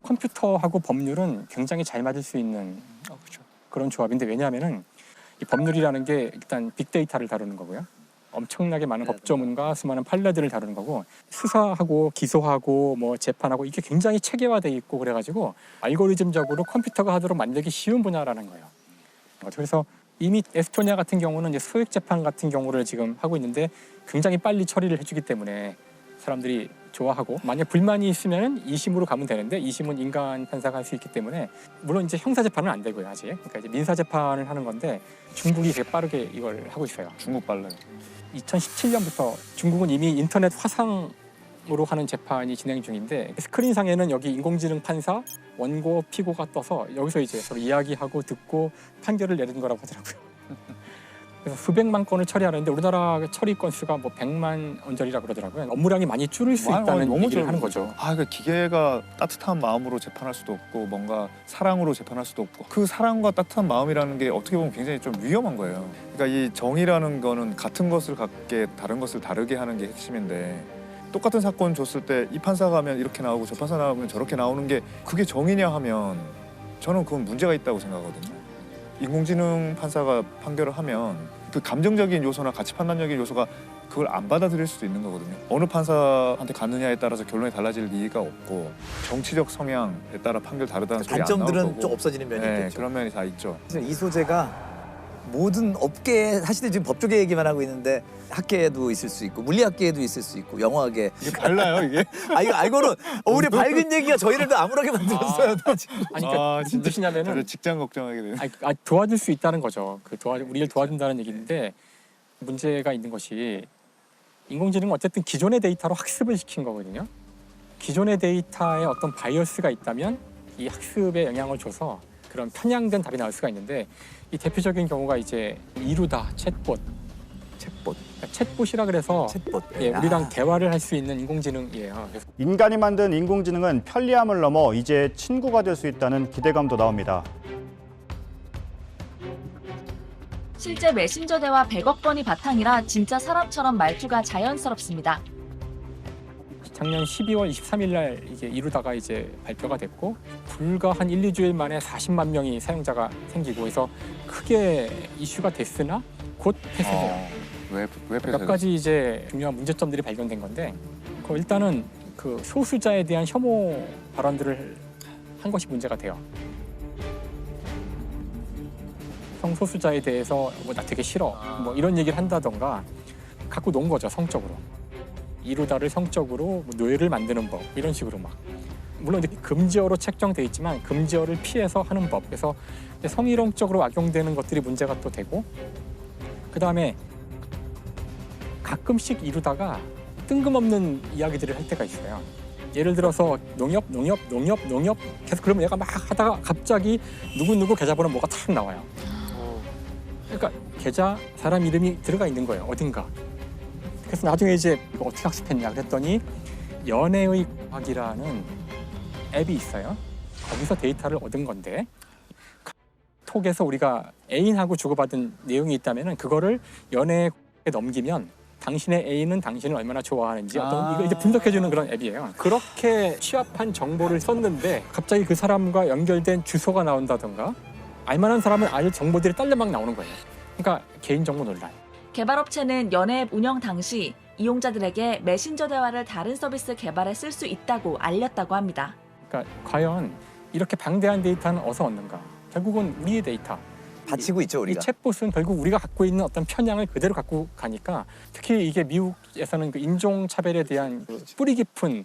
컴퓨터하고 법률은 굉장히 잘 맞을 수 있는 그런 조합인데 왜냐하면은 이 법률이라는 게 일단 빅데이터를 다루는 거고요. 엄청나게 많은 법조문과 수많은 판례들을 다루는 거고 수사하고 기소하고 뭐 재판하고 이게 굉장히 체계화돼 있고 그래가지고 알고리즘적으로 컴퓨터가 하도록 만들기 쉬운 분야라는 거예요. 그래서 이미 에스토니아 같은 경우는 이제 소액 재판 같은 경우를 지금 하고 있는데 굉장히 빨리 처리를 해주기 때문에 사람들이 좋아하고 만약 불만이 있으면 2심으로 가면 되는데 2심은 인간 판사가 할 수 있기 때문에 물론 이제 형사 재판은 안 되고요 아직. 그러니까 이제 민사 재판을 하는 건데 중국이 되게 빠르게 이걸 하고 있어요. 중국 빨라요. 2017년부터 중국은 이미 인터넷 화상으로 하는 재판이 진행 중인데 스크린상에는 여기 인공지능 판사, 원고, 피고가 떠서 여기서 이제 서로 이야기하고 듣고 판결을 내리는 거라고 하더라고요. 그래서 수백만 건을 처리하는데 우리나라 처리 건수가 뭐 100만 언저리라고 그러더라고요. 업무량이 많이 줄을 수 있다는 얘기를 하는 거죠. 그 기계가 따뜻한 마음으로 재판할 수도 없고 뭔가 사랑으로 재판할 수도 없고 그 사랑과 따뜻한 마음이라는 게 어떻게 보면 굉장히 좀 위험한 거예요. 그러니까 이 정의라는 거는 같은 것을 갖게 다른 것을 다르게 하는 게 핵심인데 똑같은 사건 줬을 때 이 판사가 하면 이렇게 나오고 저 판사 나오면 저렇게 나오는 게 그게 정의냐 하면 저는 그건 문제가 있다고 생각하거든요. 인공지능 판사가 판결을 하면 그 감정적인 요소나 가치 판단적인 요소가 그걸 안 받아들일 수도 있는 거거든요. 어느 판사한테 갔느냐에 따라서 결론이 달라질 리가 없고 정치적 성향에 따라 판결 다르다는 소리 안 나올 거고. 단점들은 좀 없어지는 면이 네, 있겠죠. 그런 면이 다 있죠. 이 소재가 모든 업계에 사실은 지금 법조계 얘기만 하고 있는데 학계에도 있을 수 있고 물리학계에도 있을 수 있고 영화계 이게 달라요 이게? 이거 알고는 우리 밝은 얘기가 저희를 더 암울하게 만들었어요. 아니 그러니까 무슨 뜻이냐면은 직장 걱정하게 되는. 도와줄 수 있다는 거죠. 우리를 도와준다는 얘기인데 문제가 있는 것이 인공지능은 어쨌든 기존의 데이터로 학습을 시킨 거거든요. 기존의 데이터에 어떤 바이어스가 있다면 이 학습에 영향을 줘서 그런 편향된 답이 나올 수가 있는데 이 대표적인 경우가 이제 이루다 챗봇. 챗봇이라 그래서 우리랑 대화를 할 수 있는 인공지능이에요. 인간이 만든 인공지능은 편리함을 넘어 이제 친구가 될 수 있다는 기대감도 나옵니다. 실제 메신저 대화 100억 번이 바탕이라 진짜 사람처럼 말투가 자연스럽습니다. 작년 12월 23일 날 이게 이루다가 이제 발표가 됐고 불과 한 1, 2주일 만에 40만 명이 사용자가 생기고 해서 크게 이슈가 됐으나 곧 폐쇄돼요. 왜 몇 가지 이제 중요한 문제점들이 발견된 건데 일단은 그 소수자에 대한 혐오 발언들을 한 것이 문제가 돼요. 성소수자에 대해서 나 되게 싫어 뭐 이런 얘기를 한다던가 갖고 논 거죠 성적으로. 이루다를 성적으로 노예를 만드는 법 이런 식으로 막 물론 금지어로 책정돼 있지만 금지어를 피해서 하는 법 그래서 성희롱적으로 악용되는 것들이 문제가 또 되고 그 다음에 가끔씩 이루다가 뜬금없는 이야기들을 할 때가 있어요. 예를 들어서 농협 계속 그러면 얘가 막 하다가 갑자기 누구 계좌번호 뭐가 탁 나와요. 그러니까 계좌 사람 이름이 들어가 있는 거예요 어딘가. 그래서 나중에 이제 이거 어떻게 학습했냐 그랬더니 연애의 과학이라는 앱이 있어요. 거기서 데이터를 얻은 건데 톡에서 우리가 애인하고 주고받은 내용이 있다면은 그거를 연애에 넘기면 당신의 애인은 당신을 얼마나 좋아하는지 어떤 이거 이제 분석해주는 그런 앱이에요. 그렇게 취합한 정보를 썼는데 갑자기 그 사람과 연결된 주소가 나온다던가 알만한 사람은 알 정보들이 딸려막 나오는 거예요. 그러니까 개인정보 논란. 개발업체는 연애앱 운영 당시 이용자들에게 메신저 대화를 다른 서비스 개발에 쓸 수 있다고 알렸다고 합니다. 그러니까 과연 이렇게 방대한 데이터는 어디서 얻는가? 결국은 우리의 데이터. 바치고 있죠 우리가. 이 챗봇은 결국 우리가 갖고 있는 어떤 편향을 그대로 갖고 가니까 특히 이게 미국에서는 그 인종차별에 대한 그 뿌리 깊은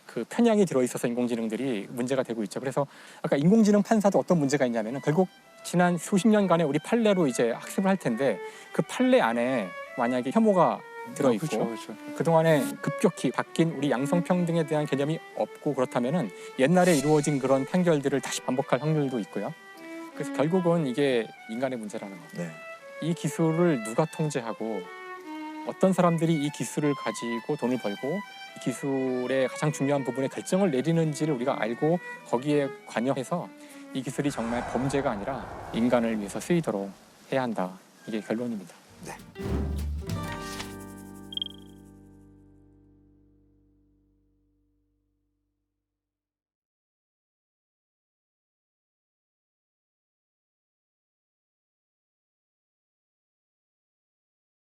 그 편향이 들어있어서 인공지능들이 문제가 되고 있죠. 그래서 아까 인공지능 판사도 어떤 문제가 있냐면은 결국 지난 수십 년간의 우리 판례로 이제 학습을 할 텐데 그 판례 안에 만약에 혐오가 들어있고 그렇죠. 그동안에 급격히 바뀐 우리 양성평등에 대한 개념이 없고 그렇다면은 옛날에 이루어진 그런 판결들을 다시 반복할 확률도 있고요. 그래서 결국은 이게 인간의 문제라는 거예요. 이 기술을 누가 통제하고 어떤 사람들이 이 기술을 가지고 돈을 벌고 이 기술의 가장 중요한 부분에 결정을 내리는지를 우리가 알고 거기에 관여해서 이 기술이 정말 범죄가 아니라 인간을 위해서 쓰이도록 해야 한다. 이게 결론입니다. 네.